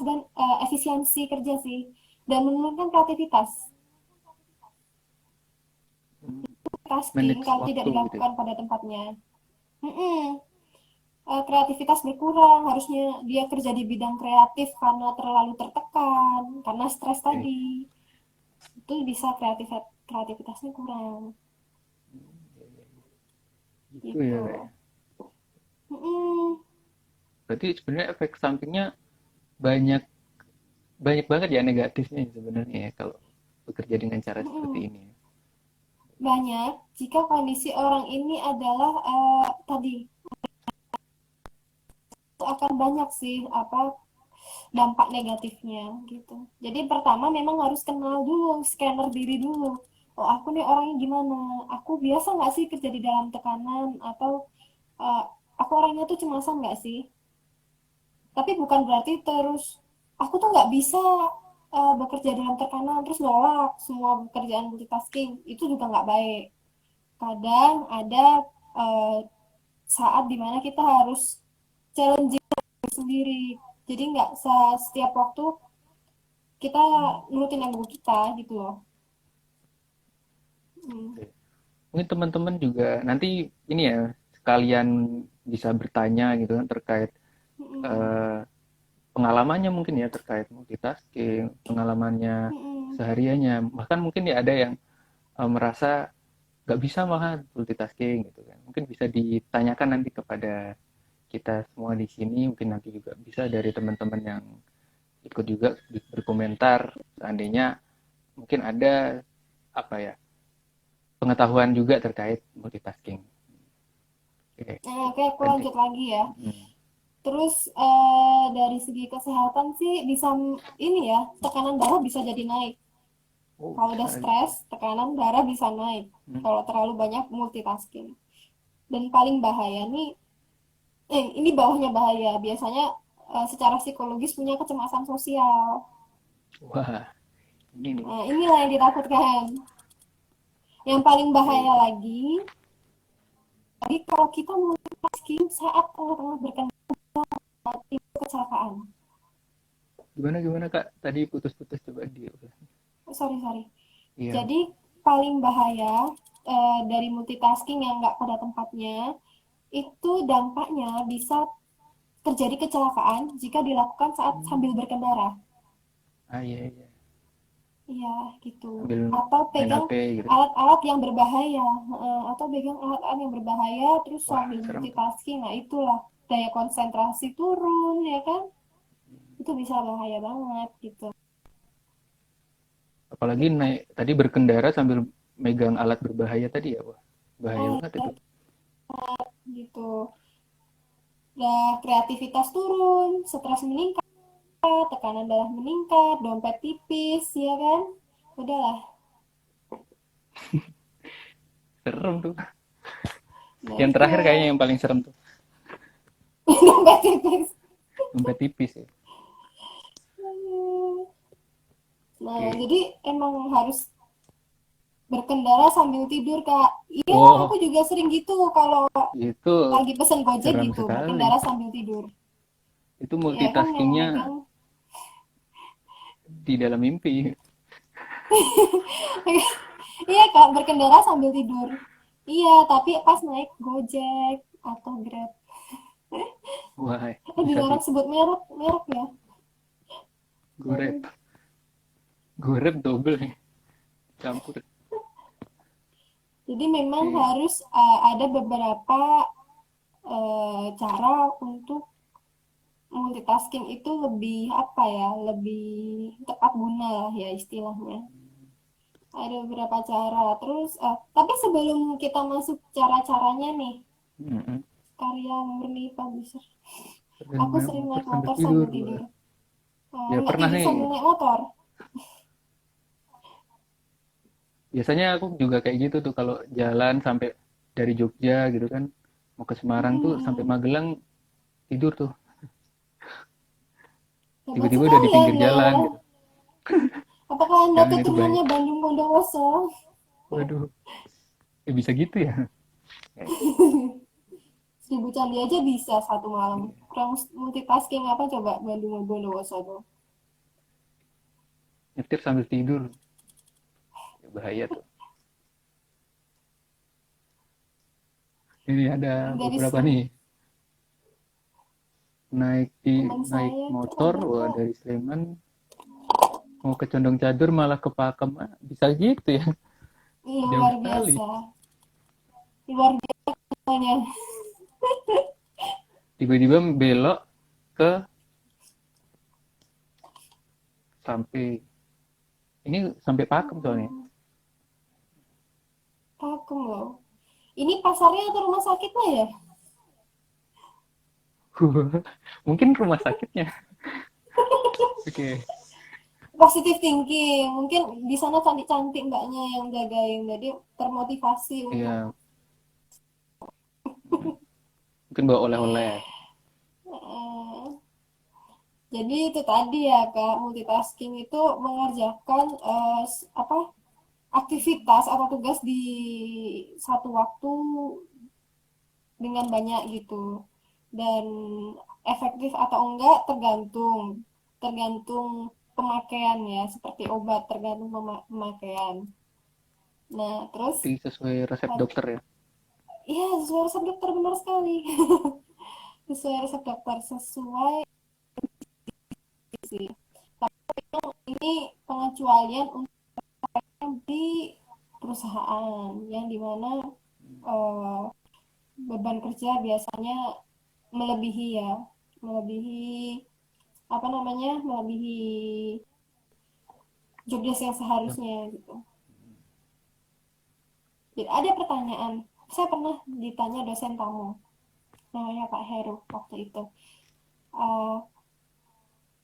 Speaker 3: dan efisiensi kerja sih, dan menurunkan kreativitas. Tasking
Speaker 1: Manage
Speaker 3: kalau tidak
Speaker 1: waktu gitu ya.
Speaker 3: dilakukan pada tempatnya. Mm-mm. Kreativitas berkurang, harusnya dia kerja di bidang kreatif karena terlalu tertekan, karena stres
Speaker 1: Oke.
Speaker 3: tadi, itu bisa kreativitasnya kurang,
Speaker 1: Gitu ya Kak, ya.
Speaker 3: gitu. Mm-mm.
Speaker 1: Berarti sebenarnya efek sampingnya banyak banyak banget ya negatifnya sebenarnya ya kalau bekerja dengan cara seperti
Speaker 3: Mm-mm.
Speaker 1: ini ya.
Speaker 3: Banyak jika kondisi orang ini adalah tadi, itu akan banyak sih apa dampak negatifnya gitu. Jadi pertama memang harus kenal dulu, scanner diri dulu. Oh aku nih orangnya gimana? Aku biasa nggak sih kerja di dalam tekanan, atau uh, aku orangnya tuh cemasan nggak sih? Tapi bukan berarti terus aku tuh nggak bisa bekerja dalam tekanan terus nolak semua pekerjaan multitasking, itu juga nggak baik. Kadang ada uh, saat dimana kita harus challenge sendiri. Jadi nggak setiap waktu kita nurutin ego kita gitu loh. Hmm.
Speaker 1: Oke. Mungkin teman-teman juga nanti ini ya sekalian bisa bertanya gitu kan terkait
Speaker 3: Hmm.
Speaker 1: eh, pengalamannya mungkin ya terkait multitasking, pengalamannya
Speaker 3: Mm-mm.
Speaker 1: sehariannya. Bahkan mungkin ya ada yang merasa nggak bisa malah multitasking gitu kan. Mungkin bisa ditanyakan nanti kepada kita semua di sini, mungkin nanti juga bisa dari teman-teman yang ikut juga berkomentar seandainya mungkin ada apa ya pengetahuan juga terkait multitasking. Oke,
Speaker 3: Nah, oke, aku
Speaker 1: tadi.
Speaker 3: lanjut lagi ya. Terus dari segi kesehatan sih bisa ini ya, tekanan darah bisa jadi naik.
Speaker 1: Oh,
Speaker 3: Kalau udah
Speaker 1: bisa.
Speaker 3: stres, tekanan darah bisa naik. Kalau terlalu banyak multitasking. Dan paling bahaya nih, ini bawahnya bahaya. Biasanya secara psikologis punya kecemasan sosial.
Speaker 1: Wah, ini nih.
Speaker 3: Nah, inilah yang ditakutkan. Yang paling bahaya
Speaker 1: Oke.
Speaker 3: lagi, kalau kita multitasking saat tengah-tengah berkendara itu kecelakaan.
Speaker 1: Gimana Kak? Tadi putus-putus coba dia.
Speaker 3: Sorry.
Speaker 1: Iya.
Speaker 3: Jadi paling bahaya dari multitasking yang nggak pada tempatnya, itu dampaknya bisa terjadi kecelakaan jika dilakukan saat sambil berkendara.
Speaker 1: Ah, iya.
Speaker 3: Iya, gitu.
Speaker 1: Sambil
Speaker 3: Atau
Speaker 1: main
Speaker 3: pegang
Speaker 1: HP gitu.
Speaker 3: alat-alat yang berbahaya, atau pegang alat-alat yang berbahaya terus
Speaker 1: Wah,
Speaker 3: sambil
Speaker 1: serem tuh.
Speaker 3: multitasking. Nah, itulah daya konsentrasi turun, ya kan? Itu bisa bahaya banget gitu.
Speaker 1: Apalagi naik tadi berkendara sambil megang alat berbahaya tadi ya, wah. Bahaya
Speaker 3: Ah,
Speaker 1: banget itu.
Speaker 3: gitu. Udah kreativitas turun, stres meningkat, tekanan darah meningkat, dompet tipis, ya kan? Udahlah.
Speaker 1: Serem tuh.
Speaker 3: Nah,
Speaker 1: Yang
Speaker 3: itu
Speaker 1: terakhir kayaknya yang paling serem tuh.
Speaker 3: dompet tipis.
Speaker 1: Dompet tipis ya.
Speaker 3: Nah,
Speaker 1: Oke.
Speaker 3: jadi emang harus berkendara sambil tidur, Kak. Iya, aku
Speaker 1: Oh,
Speaker 3: juga sering gitu kalau
Speaker 1: itu
Speaker 3: lagi pesen Gojek
Speaker 1: seram
Speaker 3: gitu,
Speaker 1: sekali.
Speaker 3: berkendara sambil tidur.
Speaker 1: Itu
Speaker 3: Ya kan yang
Speaker 1: multitaskingnya
Speaker 3: megang.
Speaker 1: di dalam mimpi.
Speaker 3: Iya, Kak, berkendara sambil tidur. Iya, tapi pas naik Gojek atau Grab.
Speaker 1: Wah, bisa
Speaker 3: Dilarang sebut merek, merek ya.
Speaker 1: digorep. Gorep double nih. Campur.
Speaker 3: Jadi memang
Speaker 1: Oke.
Speaker 3: harus ada beberapa cara untuk multitasking itu lebih apa ya, lebih tepat guna lah ya istilahnya. Ada beberapa cara. Terus, tapi sebelum kita masuk cara-caranya nih,
Speaker 1: Mm-mm.
Speaker 3: karya murni publisher.
Speaker 1: Sambil
Speaker 3: Aku
Speaker 1: main
Speaker 3: sering
Speaker 1: motor
Speaker 3: naik
Speaker 1: sambil
Speaker 3: motor
Speaker 1: tidur.
Speaker 3: sambil
Speaker 1: Wah.
Speaker 3: tidur.
Speaker 1: Ya
Speaker 3: Nggak
Speaker 1: pernah
Speaker 3: tidur
Speaker 1: nih.
Speaker 3: sambil naik motor.
Speaker 1: Biasanya aku juga kayak gitu tuh kalau jalan sampai dari Jogja gitu kan mau ke Semarang tuh sampai
Speaker 3: Mm-mm.
Speaker 1: Magelang tidur tuh.
Speaker 3: Hebat
Speaker 1: Tiba-tiba udah di
Speaker 3: sekali
Speaker 1: pinggir
Speaker 3: Anda.
Speaker 1: jalan gitu.
Speaker 3: Apakah Anda
Speaker 1: Jangan itu bahaya.
Speaker 3: keturunannya Bandung Bondowoso?
Speaker 1: Waduh, bisa gitu ya. Eh,
Speaker 3: 1000 candi aja bisa satu malam.
Speaker 1: iya.
Speaker 3: Kurang multitasking apa coba Bandung Bondowoso tuh.
Speaker 1: Nyetir sambil tidur. Ya, bahaya tuh. Ini ada
Speaker 3: Dari
Speaker 1: beberapa nih
Speaker 3: teman
Speaker 1: naik
Speaker 3: saya tuh
Speaker 1: motor
Speaker 3: ada
Speaker 1: wah
Speaker 3: kok.
Speaker 1: dari Sleman mau ke Condong Cadur malah ke Pakem. Ah, bisa gitu ya. Jauh
Speaker 3: Luar
Speaker 1: sekali.
Speaker 3: biasa. Luar biasanya.
Speaker 1: Tiba-tiba belok ke sampai sampai Pakem soalnya.
Speaker 3: Pakem loh. Ini pasarnya atau rumah sakitnya ya?
Speaker 1: Mungkin rumah sakitnya. Oke.
Speaker 3: Positive thinking. Mungkin di sana cantik-cantik mbaknya yang jagain. Jadi termotivasi untuk
Speaker 1: Iya, mungkin bawa oleh-oleh.
Speaker 3: eh, jadi itu tadi ya Kak, multitasking itu mengerjakan apa aktivitas atau tugas di satu waktu dengan banyak gitu. Dan efektif atau enggak tergantung tergantung pemakaian ya, seperti obat tergantung pemakaian. Nah, terus
Speaker 1: Jadi sesuai resep dokter ya.
Speaker 3: iya sesuai resep dokter benar sekali. Sesuai resep dokter, sesuai sih. Tapi ini pengecualian untuk di perusahaan yang dimana beban kerja biasanya melebihi melebihi job desk yang seharusnya gitu. Jadi ada pertanyaan, saya pernah ditanya dosen tamu namanya Pak Heru waktu itu,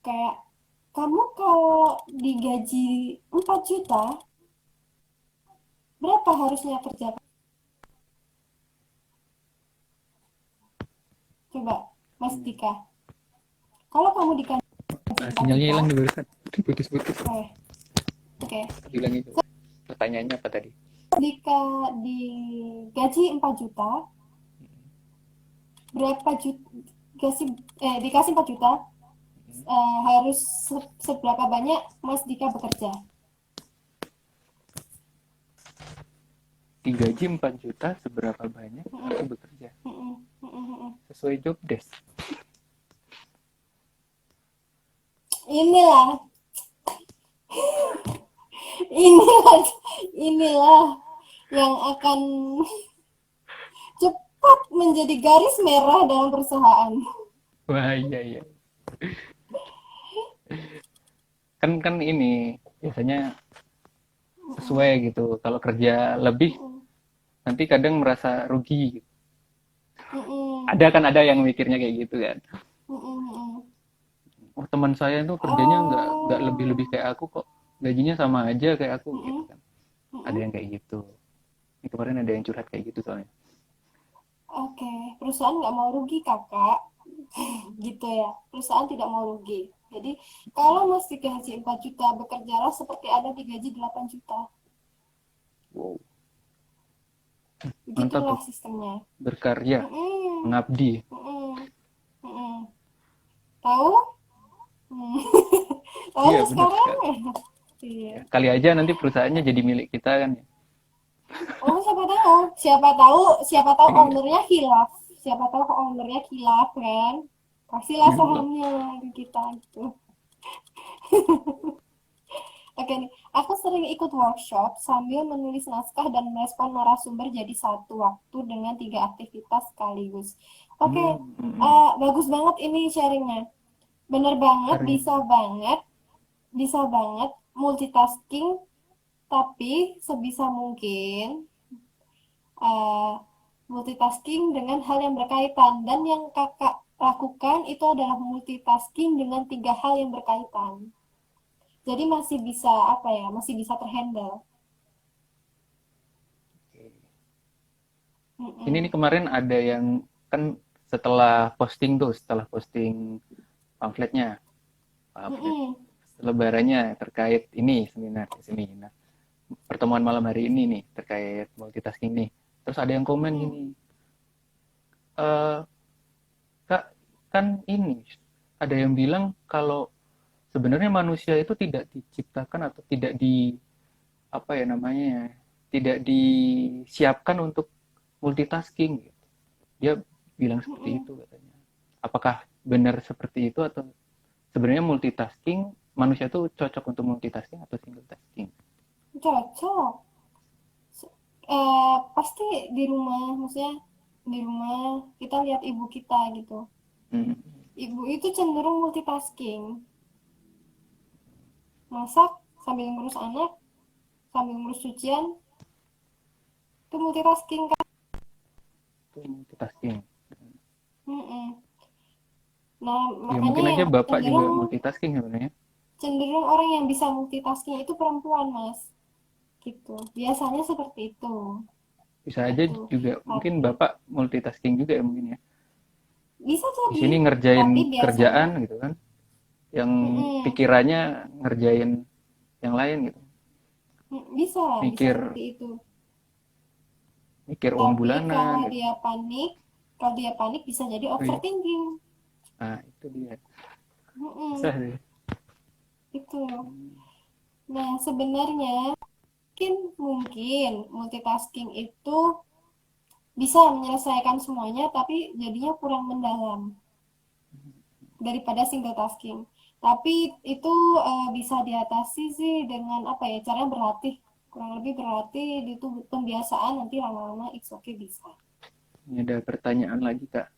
Speaker 3: kayak kamu kalau digaji 4 juta berapa harusnya kerja? Coba Mas Dika, kalau kamu digaji 4
Speaker 1: Sinyalnya
Speaker 3: juta,
Speaker 1: hilang nih barusan. Putus-putus.
Speaker 3: Oke.
Speaker 1: Diulangi coba. Pertanyaannya apa tadi?
Speaker 3: Jika digaji 4 juta, berapa juta dikasih 4 juta, harus seberapa banyak Mas Dika bekerja?
Speaker 1: Digaji 4 juta, seberapa banyak aku bekerja? Sesuai job desk.
Speaker 3: Inilah yang akan cepat menjadi garis merah dalam perusahaan.
Speaker 1: Wah, iya. Kan ini biasanya sesuai gitu. Kalau kerja lebih nanti kadang merasa rugi gitu. Ada yang mikirnya kayak gitu kan. Oh, teman saya itu kerjanya nggak lebih kayak aku kok, gajinya sama aja kayak aku gitu kan. Ada yang kayak gitu. Ini kemarin ada yang curhat kayak gitu soalnya.
Speaker 3: Oke, perusahaan nggak mau rugi kakak, gitu ya. Perusahaan tidak mau rugi. Jadi kalau Mas digaji 4 juta, bekerjalah seperti Anda digaji 8 juta.
Speaker 1: Wow.
Speaker 3: Begitulah
Speaker 1: Mantap tuh.
Speaker 3: sistemnya.
Speaker 1: Berkarya, mengabdi.
Speaker 3: Tahu? Tahu
Speaker 1: Iya, benar
Speaker 3: sekarang?
Speaker 1: sekali.
Speaker 3: Iya.
Speaker 1: Kali aja nanti perusahaannya jadi milik kita kan ya.
Speaker 3: Oh, siapa tahu ownernya hilaf. Siapa tahu ownernya hilaf kan? Kasihlah sahamnya ke kita gitu. Oke nih, aku sering ikut workshop sambil menulis naskah dan merespon narasumber jadi satu waktu dengan 3 aktivitas sekaligus. Oke, bagus banget ini sharingnya. Bener banget, bisa banget multitasking, tapi sebisa mungkin multitasking dengan hal yang berkaitan, dan yang kakak lakukan itu adalah multitasking dengan 3 hal yang berkaitan. Jadi masih bisa terhandle.
Speaker 1: Ini nih kemarin ada yang kan setelah posting pamflet lebarannya terkait ini seminar pertemuan malam hari ini nih terkait multitasking nih. Terus ada yang komen gini, Kak, kan ini ada yang bilang kalau sebenarnya manusia itu tidak diciptakan atau tidak tidak disiapkan untuk multitasking gitu. Dia bilang seperti itu katanya. Apakah benar seperti itu atau sebenarnya multitasking, manusia itu cocok untuk multitasking atau single tasking?
Speaker 3: Cocok. Pasti di rumah, maksudnya di rumah kita lihat ibu kita gitu. Ibu itu cenderung multitasking. Masak sambil ngurus anak, sambil ngurus cucian, itu multitasking kan?
Speaker 1: Itu multitasking.
Speaker 3: Nah,
Speaker 1: Ya,
Speaker 3: makanya
Speaker 1: mungkin aja Bapak juga
Speaker 3: cenderung
Speaker 1: multitasking sebenarnya.
Speaker 3: orang yang bisa multitasking itu perempuan, Mas. Gitu. Biasanya seperti itu.
Speaker 1: Bisa aja juga mungkin Bapak multitasking juga ya mungkin ya.
Speaker 3: Bisa
Speaker 1: Di
Speaker 3: jadi.
Speaker 1: sini ngerjain
Speaker 3: Tapi biasanya,
Speaker 1: kerjaan gitu kan. Yang pikirannya ngerjain yang lain gitu.
Speaker 3: Bisa
Speaker 1: Mikir
Speaker 3: seperti itu.
Speaker 1: uang
Speaker 3: Tapi
Speaker 1: bulanan
Speaker 3: kalau
Speaker 1: gitu.
Speaker 3: dia panik bisa jadi overthinking.
Speaker 1: Nah, itu dia. Bisa sih.
Speaker 3: Itu. Nah, sebenarnya mungkin multitasking itu bisa menyelesaikan semuanya, tapi jadinya kurang mendalam daripada single tasking. Tapi itu bisa diatasi sih dengan apa ya? Caranya berlatih. Kurang lebih berlatih itu pembiasaan nanti lama-lama it's okay bisa.
Speaker 1: Ini ada pertanyaan lagi Kak.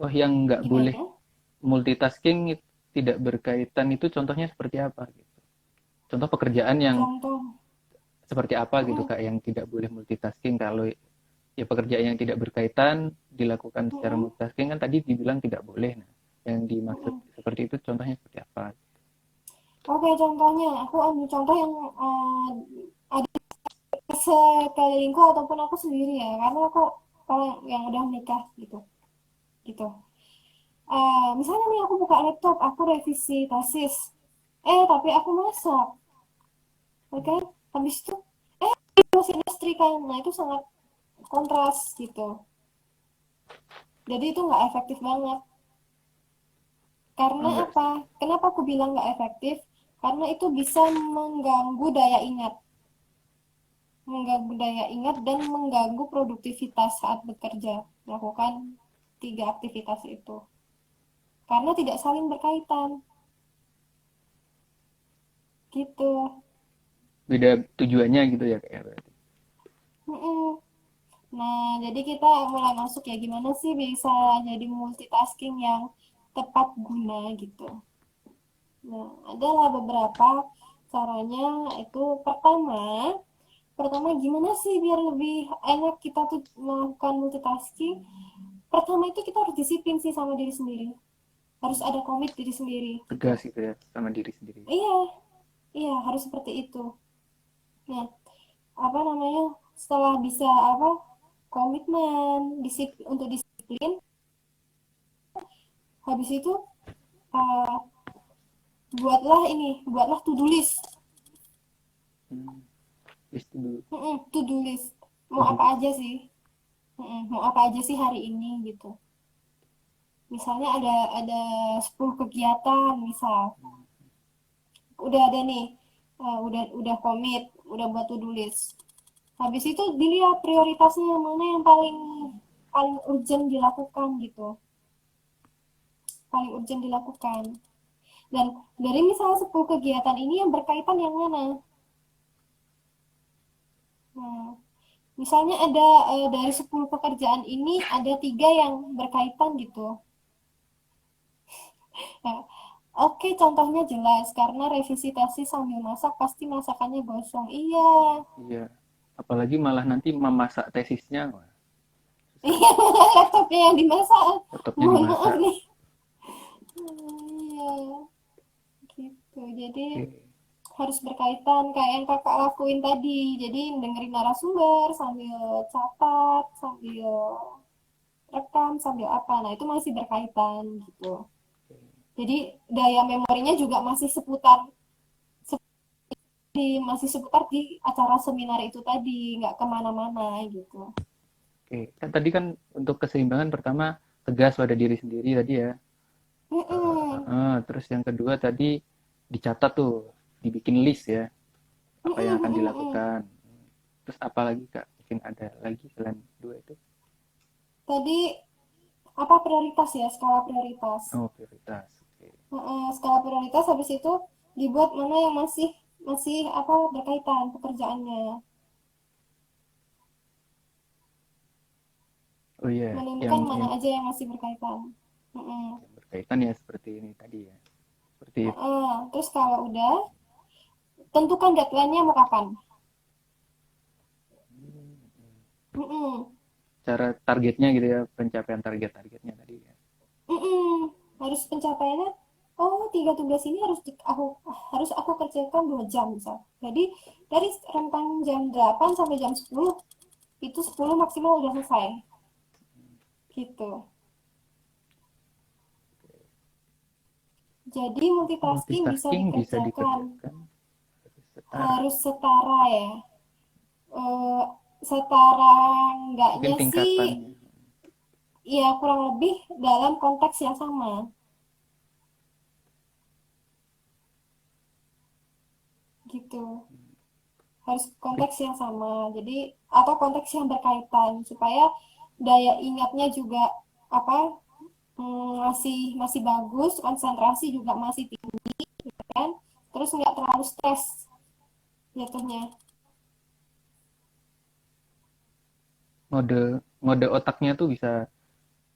Speaker 1: Oh, yang nggak boleh
Speaker 3: Gimana?
Speaker 1: multitasking tidak berkaitan itu contohnya seperti apa gitu? Contoh pekerjaan yang
Speaker 3: Contoh.
Speaker 1: seperti apa gitu
Speaker 3: Mm-mm,
Speaker 1: Kak yang tidak boleh multitasking? Kalau ya pekerjaan yang tidak berkaitan dilakukan secara
Speaker 3: mm-mm,
Speaker 1: multitasking kan tadi dibilang tidak boleh. Nah, yang dimaksud
Speaker 3: mm-mm.
Speaker 1: seperti itu contohnya seperti apa?
Speaker 3: Oke, contohnya aku ambil contoh yang ada sekelilingku ataupun aku sendiri ya, karena aku orang yang udah menikah gitu, gitu. Misalnya nih aku buka laptop, aku revisi tesis, tapi aku masak, oke? Habis itu mesin listrik kan, nah itu sangat kontras gitu. Jadi itu nggak efektif banget. Karena
Speaker 1: Enggak
Speaker 3: apa? Kenapa aku bilang nggak efektif? Karena itu bisa mengganggu daya ingat. Mengganggu daya ingat dan mengganggu produktivitas saat bekerja. Melakukan tiga aktivitas itu. Karena tidak saling berkaitan. Gitu.
Speaker 1: beda tujuannya gitu ya kayak berarti.
Speaker 3: Mm-mm. Nah, jadi kita mulai masuk ya gimana sih bisa jadi multitasking yang tepat guna gitu. Nah, adalah beberapa caranya itu pertama gimana sih biar lebih enak kita tuh melakukan multitasking. Pertama itu kita harus disiplin sih sama diri sendiri. Harus ada komit diri sendiri gitu.
Speaker 1: Tegas gitu ya sama diri sendiri.
Speaker 3: Iya, iya harus seperti itu. Nah, apa namanya? Setelah bisa apa komitmen, untuk disiplin, habis itu uh, buatlah to-do list.
Speaker 1: Hmm, list dulu.
Speaker 3: To-do list. Mau
Speaker 1: Waduh.
Speaker 3: apa aja sih? Mau apa aja sih hari ini gitu. Misalnya ada 10 kegiatan misal. Udah ada nih. Udah komit, udah buat to-do list. Habis itu dilihat prioritasnya mana yang paling paling urgent dilakukan gitu. Paling urgent dilakukan. Dan dari misalnya 10 kegiatan ini yang berkaitan yang mana? Nah, misalnya ada dari 10 pekerjaan ini ada 3 yang berkaitan gitu. Nah, oke, contohnya jelas karena revisi tesis sambil masak pasti masakannya gosong. Iya,
Speaker 1: Iya. Apalagi malah nanti memasak tesisnya, wah, susah.
Speaker 3: iya laptopnya yang dimasak.
Speaker 1: Laptopnya
Speaker 3: Mohon maaf
Speaker 1: dimasak.
Speaker 3: nih. Iya, gitu. Jadi
Speaker 1: Oke.
Speaker 3: harus berkaitan kayak yang kakak lakuin tadi. Jadi dengerin narasumber sambil catat, sambil rekam, sambil apa. Nah, itu masih berkaitan gitu. Jadi daya memorinya juga masih seputar di acara seminar itu tadi, nggak kemana-mana gitu.
Speaker 1: Oke. Kan tadi kan untuk keseimbangan pertama tegas pada diri sendiri tadi ya.
Speaker 3: Mm-mm.
Speaker 1: Terus yang kedua tadi dicatat tuh, dibikin list ya, apa yang
Speaker 3: Mm-mm,
Speaker 1: akan
Speaker 3: mm-mm.
Speaker 1: dilakukan. Terus apa lagi Kak? Mungkin ada lagi selain dua itu?
Speaker 3: Tadi apa prioritas ya, skala prioritas.
Speaker 1: Oh, prioritas. Oke.
Speaker 3: Skala prioritas habis itu dibuat mana yang masih masih apa berkaitan pekerjaannya.
Speaker 1: Oh iya,
Speaker 3: Menemukan
Speaker 1: yang
Speaker 3: mana
Speaker 1: yang
Speaker 3: aja yang masih berkaitan. Mm-mm.
Speaker 1: yang berkaitan ya seperti ini tadi ya. Seperti
Speaker 3: Terus kalau udah tentukan deadline-nya mau kapan. Mm-mm.
Speaker 1: cara targetnya gitu ya, pencapaian targetnya tadi ya.
Speaker 3: Mm-mm. Harus pencapaiannya, oh 3 tugas ini harus aku kerjakan 2 jam misal. Jadi dari rentang jam 8 sampai jam 10 itu 10 maksimal udah selesai gitu. Jadi multitasking bisa
Speaker 1: Multitasking bisa
Speaker 3: dikerjakan,
Speaker 1: dikerjakan harus setara.
Speaker 3: harus setara ya. Eh, Setara
Speaker 1: Mungkin
Speaker 3: enggaknya sih
Speaker 1: tingkatannya.
Speaker 3: ya kurang lebih dalam konteks yang sama gitu. Harus konteks yang sama. Jadi atau konteks yang berkaitan supaya daya ingatnya juga apa masih bagus, konsentrasi juga masih tinggi, kan? Terus nggak terlalu stres jatuhnya.
Speaker 1: Mode otaknya tuh bisa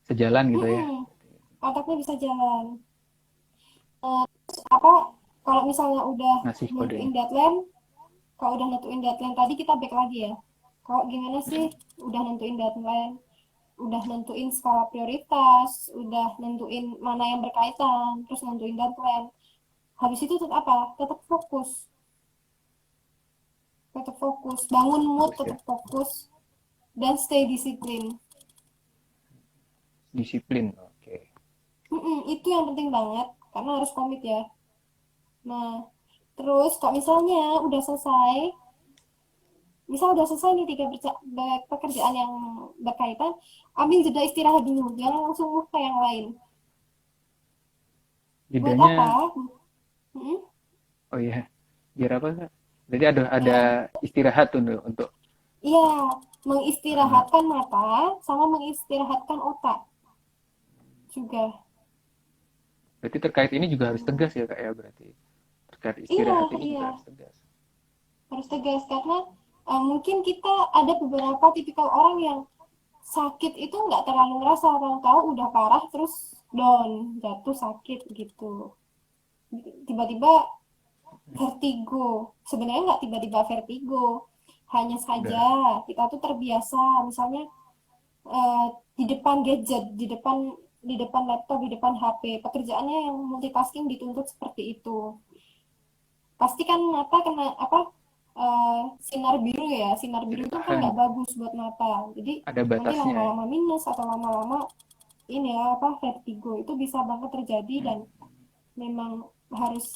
Speaker 1: sejalan gitu ya.
Speaker 3: Otaknya bisa jalan. Terus apa? Kalau misalnya udah
Speaker 1: Ngasih
Speaker 3: nentuin
Speaker 1: kodenya.
Speaker 3: deadline, kalau udah nentuin deadline tadi kita back lagi ya. Kalau gimana sih? Udah nentuin deadline, udah nentuin skala prioritas, udah nentuin mana yang berkaitan, terus nentuin deadline. Habis itu tetap apa? Tetap fokus. Tetap fokus, bangun mood,
Speaker 1: Fokus ya.
Speaker 3: tetap fokus, dan stay disiplin.
Speaker 1: Disiplin. Oke.
Speaker 3: Itu yang penting banget, karena harus komit ya. Nah, terus kok misalnya udah selesai, nih 3 pekerjaan yang berkaitan, ambil jeda istirahat dulu, jangan langsung move ke yang lain. Buat
Speaker 1: Jedanya,
Speaker 3: apa? Mm-mm.
Speaker 1: oh iya, biar apa Kak? Jadi ada
Speaker 3: Ya,
Speaker 1: istirahat tuh untuk
Speaker 3: iya,
Speaker 1: uh,
Speaker 3: mengistirahatkan mata sama mengistirahatkan otak juga.
Speaker 1: berarti terkait ini juga harus tegas ya Kak ya berarti. Terkait
Speaker 3: Iya,
Speaker 1: istirahat ini
Speaker 3: iya,
Speaker 1: juga harus tegas.
Speaker 3: harus tegas karena mungkin kita ada beberapa tipikal orang yang sakit itu nggak terlalu ngerasa, tahu-tahu udah parah terus down, jatuh sakit gitu. Tiba-tiba vertigo. Sebenarnya nggak tiba-tiba vertigo, hanya saja
Speaker 1: Udah
Speaker 3: kita tuh terbiasa, misalnya eh, di depan gadget, di depan laptop, di depan HP, pekerjaannya yang multitasking dituntut seperti itu. Pasti kan mata kena apa, sinar biru ya, sinar biru
Speaker 1: tidak
Speaker 3: itu kan
Speaker 1: tahan.
Speaker 3: nggak bagus buat mata, jadi
Speaker 1: Ada
Speaker 3: nanti
Speaker 1: batasnya ya.
Speaker 3: lama-lama minus atau lama-lama ini ya apa, vertigo itu bisa banget terjadi dan memang harus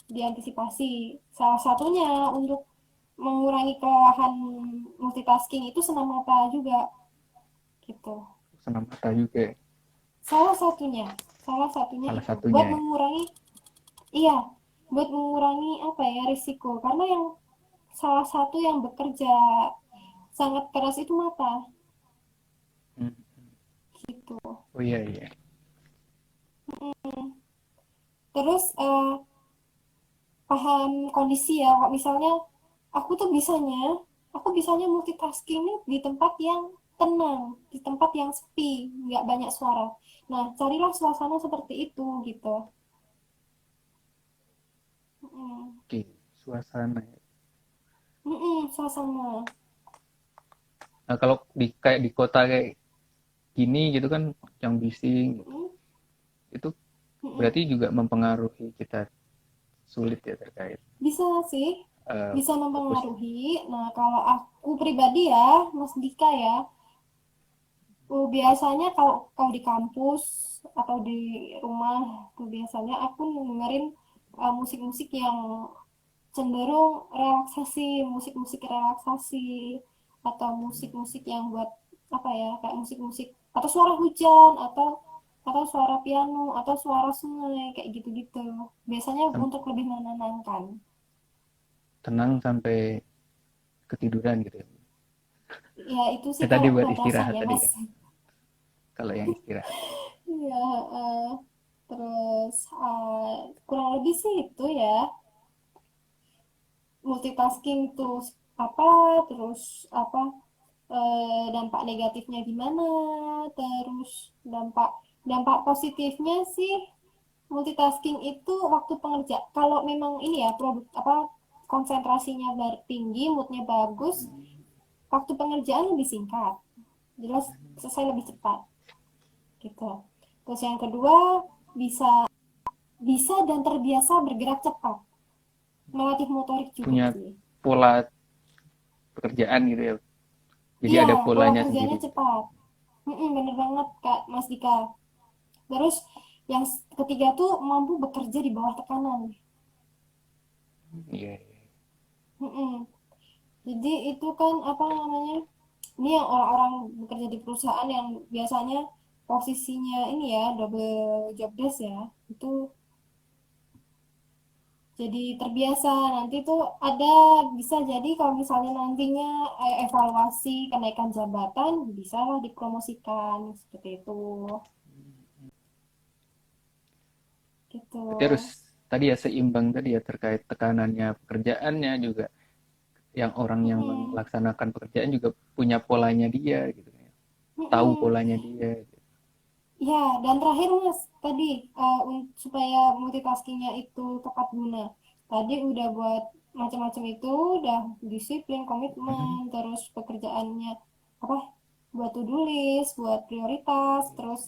Speaker 3: diantisipasi. Salah satunya untuk mengurangi kelelahan multitasking itu senam mata juga gitu.
Speaker 1: Senam mata juga ya.
Speaker 3: Salah satunya
Speaker 1: Salah
Speaker 3: itu buat
Speaker 1: satunya ya.
Speaker 3: mengurangi, iya, buat mengurangi apa ya, risiko, karena yang salah satu yang bekerja sangat keras itu mata
Speaker 1: Hmm.
Speaker 3: gitu.
Speaker 1: Oh iya iya.
Speaker 3: Terus paham kondisi ya, kok misalnya aku bisanya multitasking nih di tempat yang tenang, di tempat yang sepi, nggak banyak suara. Nah, carilah suasana seperti itu gitu. Mm-mm.
Speaker 1: Oke, suasana ya.
Speaker 3: Suasana.
Speaker 1: Nah, kalau kayak di kota kayak gini gitu kan yang bising gitu.
Speaker 3: Mm-mm.
Speaker 1: Itu
Speaker 3: Mm-mm.
Speaker 1: berarti juga mempengaruhi kita sulit ya terkait
Speaker 3: Bisa sih,
Speaker 1: uh,
Speaker 3: bisa
Speaker 1: fokus.
Speaker 3: mempengaruhi. Nah, kalau aku pribadi ya, Mas Dika ya, biasanya kalau kalau di kampus atau di rumah tuh biasanya aku dengerin musik-musik yang cenderung relaksasi, musik-musik relaksasi atau musik-musik yang buat apa ya, kayak musik-musik atau suara hujan atau suara piano atau suara sungai kayak gitu-gitu. Biasanya untuk lebih menenangkan.
Speaker 1: Tenang sampai ketiduran gitu ya.
Speaker 3: Ya itu sih
Speaker 1: Tadi
Speaker 3: kalau
Speaker 1: buat
Speaker 3: kebablasan
Speaker 1: istirahat
Speaker 3: ya,
Speaker 1: tadi
Speaker 3: Mas.
Speaker 1: ya. Kalau yang istirahat.
Speaker 3: Ya, terus kurang lebih sih itu ya, multitasking itu apa, terus apa, dampak negatifnya gimana, terus dampak dampak positifnya sih, multitasking itu waktu pengerja kalau memang ini ya, produk apa, konsentrasinya tinggi, moodnya bagus, waktu pengerjaan lebih singkat, jelas selesai lebih cepat gitu. Terus yang kedua, bisa bisa dan terbiasa bergerak cepat, melatih motorik juga
Speaker 1: Punya
Speaker 3: sih.
Speaker 1: pola pekerjaan gitu ya. Jadi
Speaker 3: Iya,
Speaker 1: ada
Speaker 3: pola
Speaker 1: polanya
Speaker 3: kerjanya
Speaker 1: sendiri gitu.
Speaker 3: cepat. Bener banget Kak Mas Dika. Terus yang ketiga tuh mampu bekerja di bawah tekanan.
Speaker 1: Iya, iya.
Speaker 3: Mm-mm. Jadi itu kan apa namanya? Ini yang orang-orang bekerja di perusahaan yang biasanya posisinya ini ya, double job desk ya. Itu jadi terbiasa. Nanti tuh ada, bisa jadi kalau misalnya nantinya evaluasi kenaikan jabatan, bisa lah dipromosikan seperti itu. gitu.
Speaker 1: Berarti harus tadi ya seimbang tadi ya terkait tekanannya pekerjaannya juga yang orang yang
Speaker 3: Mm-mm.
Speaker 1: melaksanakan pekerjaan juga punya polanya dia gitu ya. Tahu
Speaker 3: Mm-mm.
Speaker 1: polanya dia gitu.
Speaker 3: Ya, dan terakhir Mas, tadi supaya multitaskingnya itu tepat guna. Tadi udah buat macam-macam itu, udah disiplin, komitmen,
Speaker 1: Mhm.
Speaker 3: terus pekerjaannya apa? Buat to-do list, buat prioritas, terus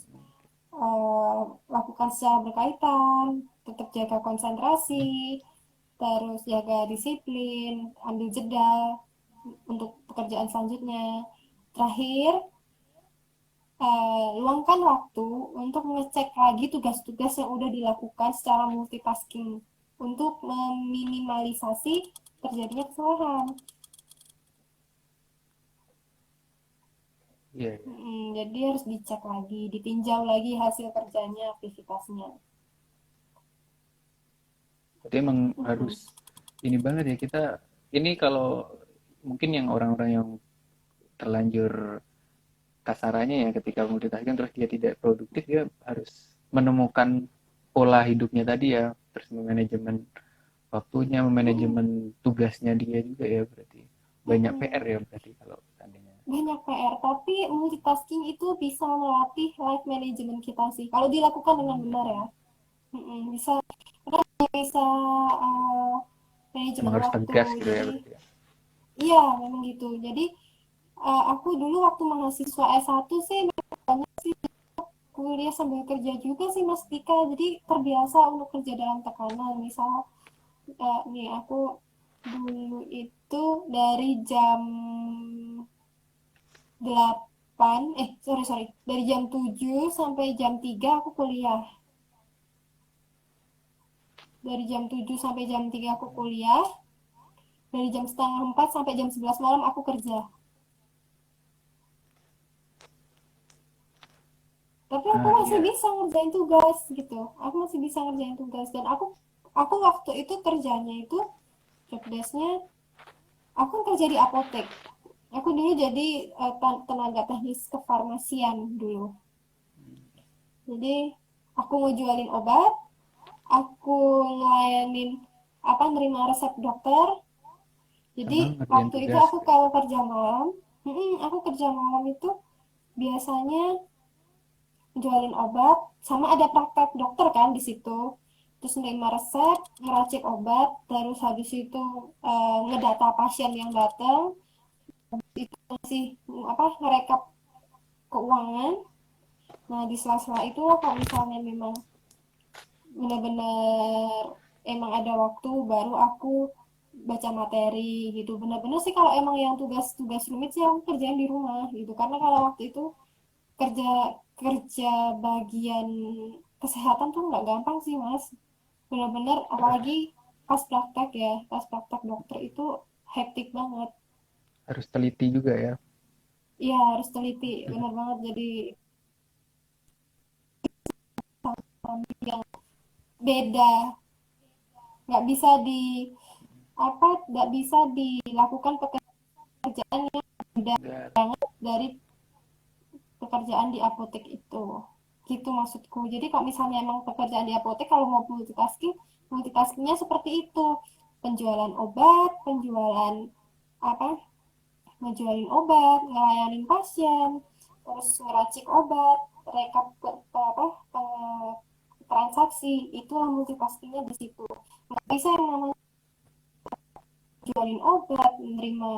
Speaker 3: eh, lakukan secara berkaitan, tetap jaga konsentrasi, terus jaga disiplin, ambil jeda untuk pekerjaan selanjutnya. Terakhir, luangkan waktu untuk mengecek lagi tugas-tugas yang udah dilakukan secara multitasking untuk meminimalisasi terjadinya kesalahan.
Speaker 1: Iya, iya.
Speaker 3: Jadi harus dicek lagi, ditinjau lagi hasil kerjanya, aktivitasnya.
Speaker 1: Jadi emang harus
Speaker 3: Mm-mm.
Speaker 1: ini banget ya kita ini kalau mungkin yang orang-orang yang terlanjur kasarannya ya ketika multitasking terus dia tidak produktif dia harus menemukan pola hidupnya tadi ya terus memanajemen waktunya
Speaker 3: Mm-mm.
Speaker 1: memanajemen tugasnya dia juga ya berarti banyak PR
Speaker 3: Mm-mm.
Speaker 1: ya berarti kalau seandainya
Speaker 3: Banyak PR, tapi multitasking itu bisa melatih life management kita sih. Kalau dilakukan dengan benar ya. Bisa bisa uh,
Speaker 1: emang
Speaker 3: manajemen
Speaker 1: harus
Speaker 3: waktu.
Speaker 1: tegas gitu ya
Speaker 3: Jadi
Speaker 1: berarti ya.
Speaker 3: iya memang gitu. Jadi aku dulu waktu mahasiswa S1 sih banyak sih kuliah sambil kerja juga sih Mas Tika. Jadi terbiasa untuk kerja dalam tekanan. Misal nih aku dulu itu dari jam 8 sorry dari jam 7 sampai jam 3 aku kuliah. Dari jam 7 sampai jam 3 aku kuliah. Dari jam setengah 4 sampai jam 11 malam aku kerja. Tapi aku
Speaker 1: Ah
Speaker 3: masih
Speaker 1: iya.
Speaker 3: bisa ngerjain tugas gitu. Aku masih bisa ngerjain tugas dan aku waktu itu kerjanya itu job desknya aku kan kerja di apotek. Aku dulu jadi tenaga teknis kefarmasian dulu. Jadi aku ngejualin obat, aku ngelayanin nerima resep dokter. Jadi
Speaker 1: Ah, ngerjain
Speaker 3: waktu itu
Speaker 1: tugas
Speaker 3: aku
Speaker 1: gitu.
Speaker 3: kalau kerja malam, aku kerja malam itu biasanya jualin obat sama ada praktek dokter kan di situ, terus nerima resep, ngeracik obat, terus habis itu ngedata pasien yang datang, itu masih ngerekap keuangan. Nah di sela-sela itu kalau misalnya memang benar-benar emang ada waktu baru aku baca materi gitu. Benar-benar sih kalau emang yang tugas-tugas rumit sih aku kerjain di rumah gitu, karena kalau waktu itu kerja kerja bagian kesehatan tuh nggak gampang sih Mas, benar-benar apalagi pas praktek dokter itu hektik banget.
Speaker 1: Harus teliti juga ya.
Speaker 3: Iya harus teliti benar banget, jadi yang beda, nggak bisa nggak bisa dilakukan pekerjaan yang beda
Speaker 1: Enggak.
Speaker 3: dari pekerjaan di apotek itu, gitu maksudku. Jadi kalau misalnya emang pekerjaan di apotek kalau mau multitaskingnya seperti itu, penjualan obat, penjualan apa ngejualin obat, ngelayanin pasien, terus ngeracik obat, rekap transaksi, itulah multitaskingnya di situ. Nggak bisa yang namanya jualin obat, menerima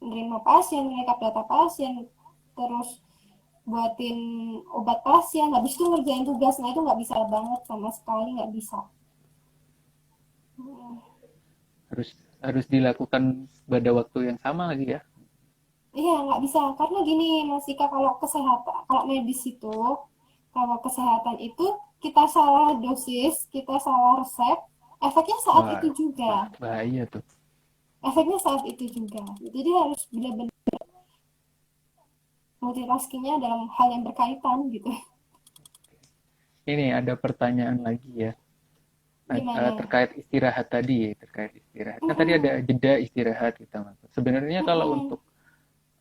Speaker 3: menerima pasien, rekap data pasien, terus buatin obat pasien, habis itu ngerjain tugas. Nah itu nggak bisa banget, sama sekali nggak bisa.
Speaker 1: Harus harus dilakukan pada waktu yang sama lagi ya.
Speaker 3: Iya nggak bisa, karena gini Mas Ika, kalau medis itu, kalau kesehatan itu kita salah dosis, kita salah resep, efeknya saat
Speaker 1: Wah,
Speaker 3: itu juga.
Speaker 1: bahaya tuh.
Speaker 3: Efeknya saat itu juga. Jadi harus benar-benar multitaskingnya dalam hal yang berkaitan gitu.
Speaker 1: Ini ada pertanyaan lagi ya.
Speaker 3: Gimana?
Speaker 1: Terkait istirahat tadi, terkait istirahat. Kan tadi ada
Speaker 3: Mm-mm.
Speaker 1: jeda istirahat kita maksud. Sebenarnya kalau
Speaker 3: Mm-mm.
Speaker 1: untuk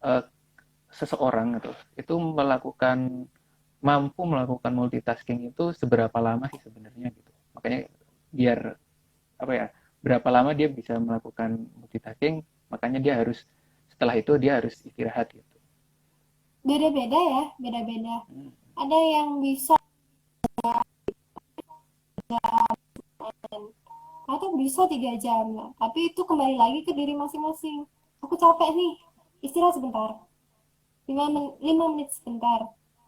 Speaker 1: eh, seseorang gitu, itu mampu melakukan multitasking itu seberapa lama sih sebenarnya gitu? Makanya biar apa ya, berapa lama dia bisa melakukan multitasking, makanya dia harus setelah itu dia harus istirahat gitu.
Speaker 3: Beda-beda ya, beda-beda.
Speaker 1: Hmm.
Speaker 3: Ada yang bisa atau bisa 3 jam lah. Tapi itu kembali lagi ke diri masing-masing. Aku capek nih, istirahat sebentar. 5 menit sebentar.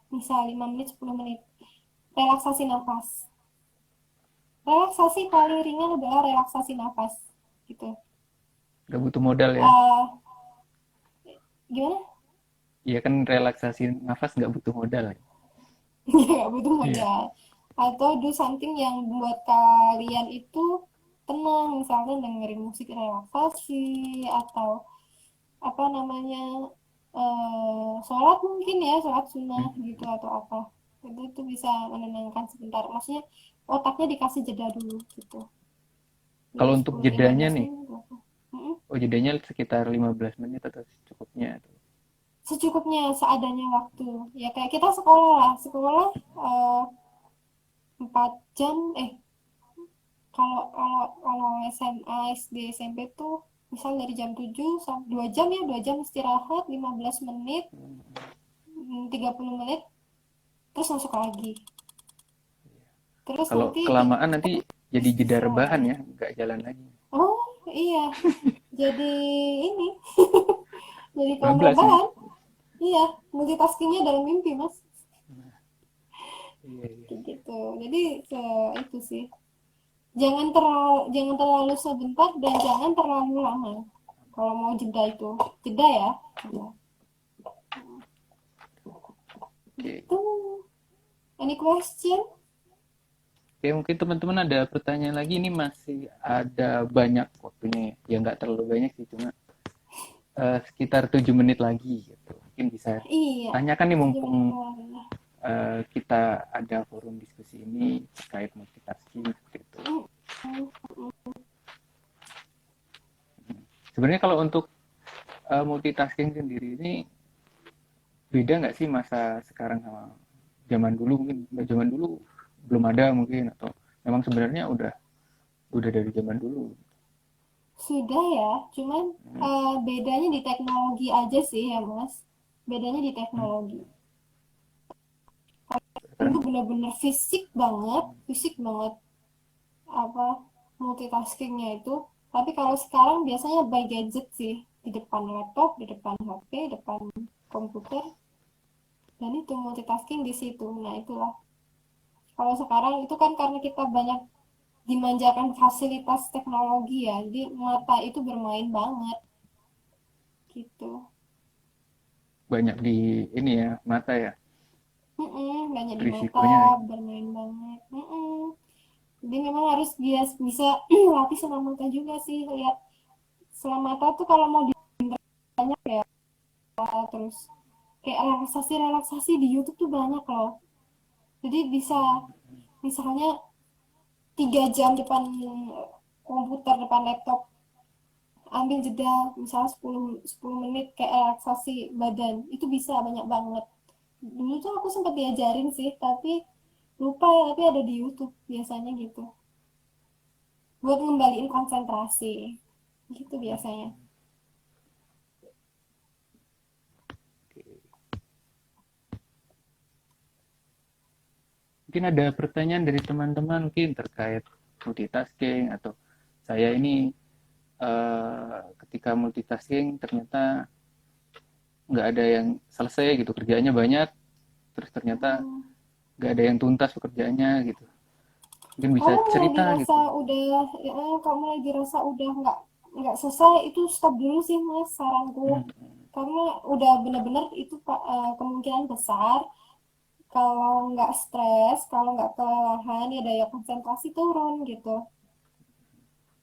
Speaker 3: Misal 5 menit, 10 menit. Relaksasi nafas. Relaksasi paling ringan adalah relaksasi nafas. Gitu.
Speaker 1: Gak butuh modal ya.
Speaker 3: Uh, Gimana?
Speaker 1: Iya kan, relaksasi nafas nggak butuh modal ya.
Speaker 3: Nggak butuh
Speaker 1: Iya.
Speaker 3: modal. Atau do something yang buat kalian itu tenang, misalnya dengerin musik relaksasi atau apa namanya, sholat mungkin ya, sholat sunnah gitu
Speaker 1: Hmm.
Speaker 3: atau apa, itu bisa menenangkan sebentar, maksudnya otaknya dikasih jeda dulu gitu,
Speaker 1: Kalau
Speaker 3: dari
Speaker 1: untuk
Speaker 3: 10
Speaker 1: jedanya
Speaker 3: 15
Speaker 1: nih,
Speaker 3: menit berapa. Mm-mm.
Speaker 1: oh jedanya sekitar 15 menit atau secukupnya tuh?
Speaker 3: Secukupnya, seadanya waktu, ya kayak kita sekolah lah, sekolah 4 jam, kalau kalau kalau SMA SD SMP tuh misal dari jam 7 sampai 2 jam ya, 2 jam istirahat 15 menit, 30 menit, terus masuk lagi, terus
Speaker 1: Kalau
Speaker 3: nanti
Speaker 1: kelamaan nanti jadi jeda
Speaker 3: istirahat
Speaker 1: rebahan
Speaker 3: lagi.
Speaker 1: ya, nggak jalan lagi.
Speaker 3: Oh iya, jadi ini jadi kaum
Speaker 1: 12 nih.
Speaker 3: rebahan. Iya, multitaskingnya dalam mimpi mas,
Speaker 1: Iya, iya.
Speaker 3: kayak gitu. Jadi itu sih, jangan terlalu sebentar dan jangan terlalu lama kalau mau jeda, itu jeda ya, jeda
Speaker 1: Oke.
Speaker 3: gitu. Any question?
Speaker 1: Oke, mungkin teman-teman ada pertanyaan lagi, ini masih ada banyak waktunya ya. Ya nggak terlalu banyak sih, cuma sekitar 7 menit lagi gitu. Mungkin bisa
Speaker 3: Iya,
Speaker 1: tanyakan nih,
Speaker 3: 7 menit
Speaker 1: mumpung
Speaker 3: doang ya.
Speaker 1: kita ada forum diskusi ini terkait multitasking seperti itu.
Speaker 3: Mm, mm, mm.
Speaker 1: Sebenarnya kalau untuk multitasking sendiri ini beda nggak sih masa sekarang sama zaman dulu? Mungkin zaman dulu belum ada mungkin, atau memang sebenarnya udah dari zaman dulu.
Speaker 3: Sudah ya, cuman bedanya di teknologi aja sih ya mas, bedanya di
Speaker 1: Hmm.
Speaker 3: teknologi. Itu
Speaker 1: Sekarang
Speaker 3: benar-benar fisik banget apa multitaskingnya itu. Tapi kalau sekarang biasanya by gadget sih, di depan laptop, di depan HP, depan komputer, dan itu multitasking di situ. Nah itulah. Kalau sekarang itu kan karena kita banyak dimanjakan fasilitas teknologi ya, jadi mata itu bermain banget gitu.
Speaker 1: banyak di ini ya, mata ya,
Speaker 3: Banyak di mata
Speaker 1: risikonya.
Speaker 3: bermain banget. Jadi memang harus dia bisa latih sama mata juga sih, lihat selama mata tuh kalau mau banyak ya, terus kayak relaksasi relaksasi di YouTube tuh banyak loh. Jadi bisa misalnya 3 jam depan komputer, depan laptop, ambil jeda misalnya 10 menit kayak relaksasi badan, itu bisa banyak banget. Dulu tuh aku sempat diajarin sih, tapi lupa ya, tapi ada di YouTube biasanya gitu, buat ngembaliin konsentrasi gitu biasanya.
Speaker 1: Mungkin ada pertanyaan dari teman-teman mungkin terkait multitasking, atau saya ini ketika multitasking ternyata nggak ada yang selesai gitu, kerjaannya banyak, terus ternyata
Speaker 3: Hmm.
Speaker 1: nggak ada yang tuntas pekerjaannya gitu. Mungkin bisa
Speaker 3: Kalau mulai
Speaker 1: cerita
Speaker 3: dirasa
Speaker 1: gitu.
Speaker 3: udah kalau mulai dirasa udah nggak selesai, itu stop dulu sih mas, saranku.
Speaker 1: Hmm.
Speaker 3: Karena udah bener-bener itu kemungkinan besar kalau nggak stres, kalau nggak kelelahan ya daya konsentrasi turun gitu.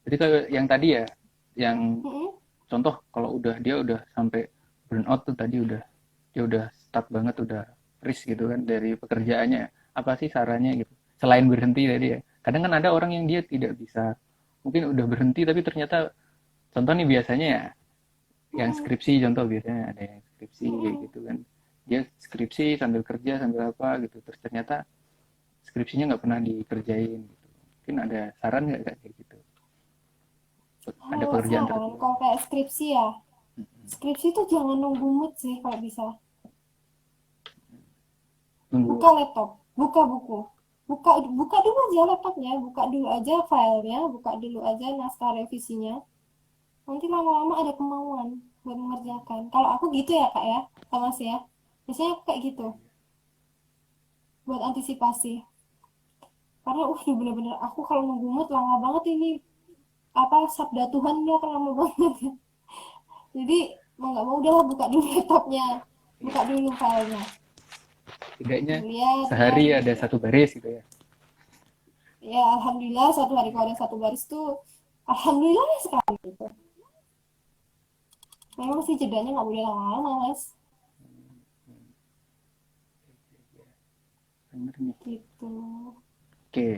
Speaker 1: Jadi kalau yang tadi ya, yang
Speaker 3: Mm-mm.
Speaker 1: contoh kalau dia udah sampai burnout tuh tadi, dia udah stuck banget, udah risk gitu kan dari pekerjaannya. Apa sih sarannya gitu? Selain berhenti tadi ya. Kadang kan ada orang yang dia tidak bisa, mungkin udah berhenti tapi ternyata, contoh nih biasanya ya, yang
Speaker 3: Mm-mm.
Speaker 1: skripsi, contoh biasanya ada yang skripsi kayak
Speaker 3: Mm-mm.
Speaker 1: gitu kan. Dia skripsi sambil kerja sambil apa gitu. Terus ternyata skripsinya nggak pernah dikerjain gitu. Mungkin ada saran nggak Kak, kayak gitu? Ada
Speaker 3: Kalau
Speaker 1: pekerjaan
Speaker 3: saran,
Speaker 1: tertentu.
Speaker 3: kalau kayak skripsi ya, skripsi tuh jangan nunggu mood sih kalau bisa.
Speaker 1: Tunggu.
Speaker 3: Buka laptop, buka buku, buka buka dulu aja laptopnya, buka dulu aja filenya, buka dulu aja naskah revisinya. Nanti lama-lama ada kemauan buat mengerjakan. Kalau aku gitu ya kak ya, sama sih ya. Biasanya aku kayak gitu, buat antisipasi. Karena bener-bener aku kalau nunggu mood lama banget ini. Apa, sabda Tuhan ini akan lama banget. Jadi mau nggak mau udahlah buka dulu laptopnya, buka dulu filenya,
Speaker 1: Setidaknya
Speaker 3: dilihat-lihat
Speaker 1: sehari ada
Speaker 3: gitu.
Speaker 1: satu baris gitu ya.
Speaker 3: Ya alhamdulillah satu hari kalau ada satu baris tuh alhamdulillah sekali gitu. Memang sih jedanya nggak boleh lama-lama mas,
Speaker 1: Bener nih.
Speaker 3: gitu.
Speaker 1: Oke,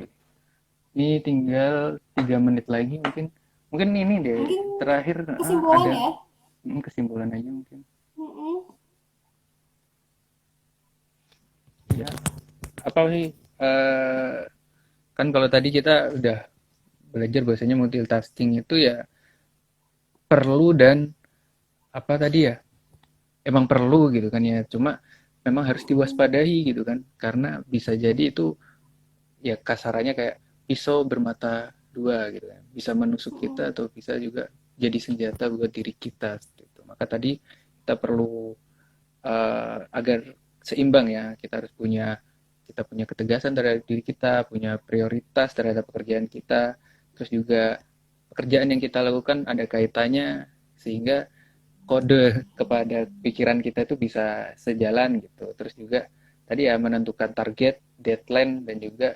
Speaker 1: ini tinggal 3 menit lagi mungkin. Mungkin ini deh
Speaker 3: Mungkin
Speaker 1: terakhir
Speaker 3: kesimpulan
Speaker 1: ada
Speaker 3: ya.
Speaker 1: kesimpulan aja mungkin.
Speaker 3: Mm-mm.
Speaker 1: Ya, apa sih? Kan kalau tadi kita udah belajar bahwasanya multitasking itu ya perlu dan apa tadi ya? Emang perlu gitu kan ya. Cuma memang harus diwaspadai gitu kan. Karena bisa jadi itu ya kasarannya kayak pisau bermata dua gitu kan. Bisa menusuk kita
Speaker 3: Mm-mm.
Speaker 1: atau bisa juga jadi senjata buat diri kita gitu. Maka tadi kita perlu agar seimbang ya, kita punya ketegasan terhadap diri kita, punya prioritas terhadap pekerjaan kita, terus juga pekerjaan yang kita lakukan ada kaitannya sehingga kode kepada pikiran kita itu bisa sejalan gitu. Terus juga tadi ya menentukan target, deadline dan juga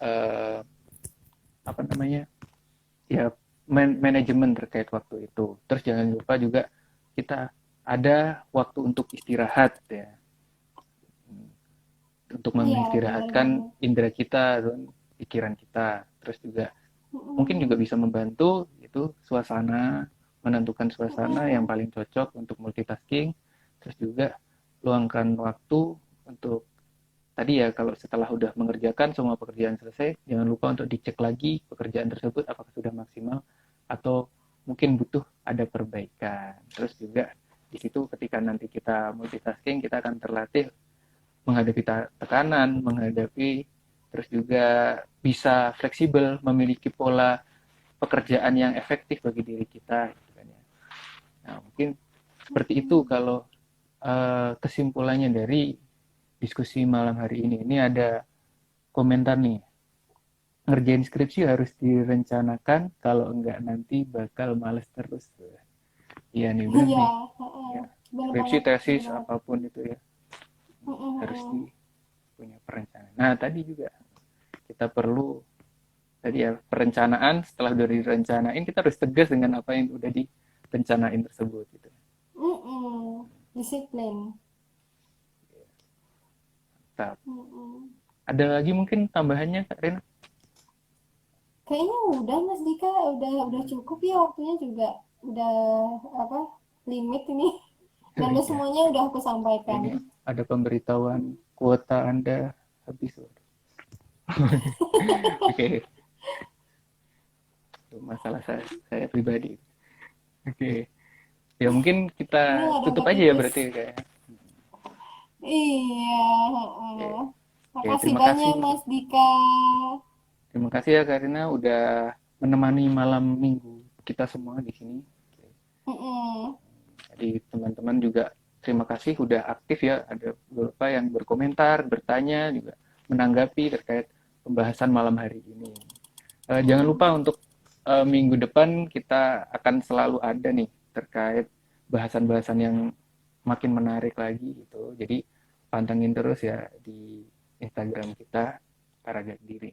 Speaker 1: eh, apa namanya ya manajemen terkait waktu itu. Terus jangan lupa juga kita ada waktu untuk istirahat ya, untuk
Speaker 3: Iya benar
Speaker 1: mengistirahatkan
Speaker 3: banget.
Speaker 1: indera kita dan pikiran kita. Terus juga mungkin
Speaker 3: Mm-mm.
Speaker 1: juga bisa membantu itu suasana, menentukan suasana yang
Speaker 3: Mm-mm.
Speaker 1: paling cocok untuk multitasking. Terus juga luangkan waktu untuk tadi ya kalau setelah udah mengerjakan semua pekerjaan selesai, jangan lupa untuk dicek lagi pekerjaan tersebut apakah sudah maksimal atau mungkin butuh ada perbaikan. Terus juga di situ ketika nanti kita multitasking kita akan terlatih menghadapi tekanan, menghadapi terus juga bisa fleksibel, memiliki pola pekerjaan yang efektif bagi diri kita. Gitu kan ya. Nah, mungkin seperti itu
Speaker 3: Mm-mm.
Speaker 1: kalau kesimpulannya dari diskusi malam hari ini. Ini ada komentar nih. Ngerjain skripsi harus direncanakan, kalau enggak nanti bakal males terus. Iya nih, bener
Speaker 3: Iya,
Speaker 1: nih.
Speaker 3: heeh.
Speaker 1: Ya,
Speaker 3: Benar
Speaker 1: skripsi,
Speaker 3: banget, benar
Speaker 1: tesis,
Speaker 3: banget.
Speaker 1: apapun itu ya, harus
Speaker 3: Mm-mm.
Speaker 1: punya perencanaan. Nah, tadi juga kita perlu tadi ya perencanaan, setelah udah direncanain kita harus tegas dengan apa yang udah direncanain tersebut gitu.
Speaker 3: Mm-mm. Disiplin.
Speaker 1: Nah,
Speaker 3: Mm-mm.
Speaker 1: ada lagi mungkin tambahannya Kak Rina?
Speaker 3: Kayaknya udah Mas Dika, udah cukup ya waktunya juga udah apa limit ini dan udah
Speaker 1: Ya,
Speaker 3: semuanya udah aku sampaikan.
Speaker 1: ini ada pemberitahuan kuota Anda habis. Oke, itu masalah saya pribadi. Oke, ya mungkin
Speaker 3: Ini
Speaker 1: kita
Speaker 3: nggak
Speaker 1: tutup
Speaker 3: dompet
Speaker 1: aja ya
Speaker 3: tikus.
Speaker 1: berarti kayak.
Speaker 3: Iya,
Speaker 1: Oke,
Speaker 3: heeh.
Speaker 1: oke,
Speaker 3: Makasih
Speaker 1: terima
Speaker 3: banyak
Speaker 1: kasih.
Speaker 3: Mas Dika.
Speaker 1: Terima kasih ya Karina udah menemani malam minggu kita semua di sini.
Speaker 3: Mm-mm.
Speaker 1: Jadi teman-teman juga terima kasih udah aktif ya. Ada beberapa yang berkomentar, bertanya juga menanggapi terkait pembahasan malam hari ini. Jangan
Speaker 3: Mm-mm.
Speaker 1: lupa untuk minggu depan kita akan selalu ada nih terkait bahasan-bahasan yang makin menarik lagi gitu. Jadi pantengin terus ya di Instagram kita Paragat Diri.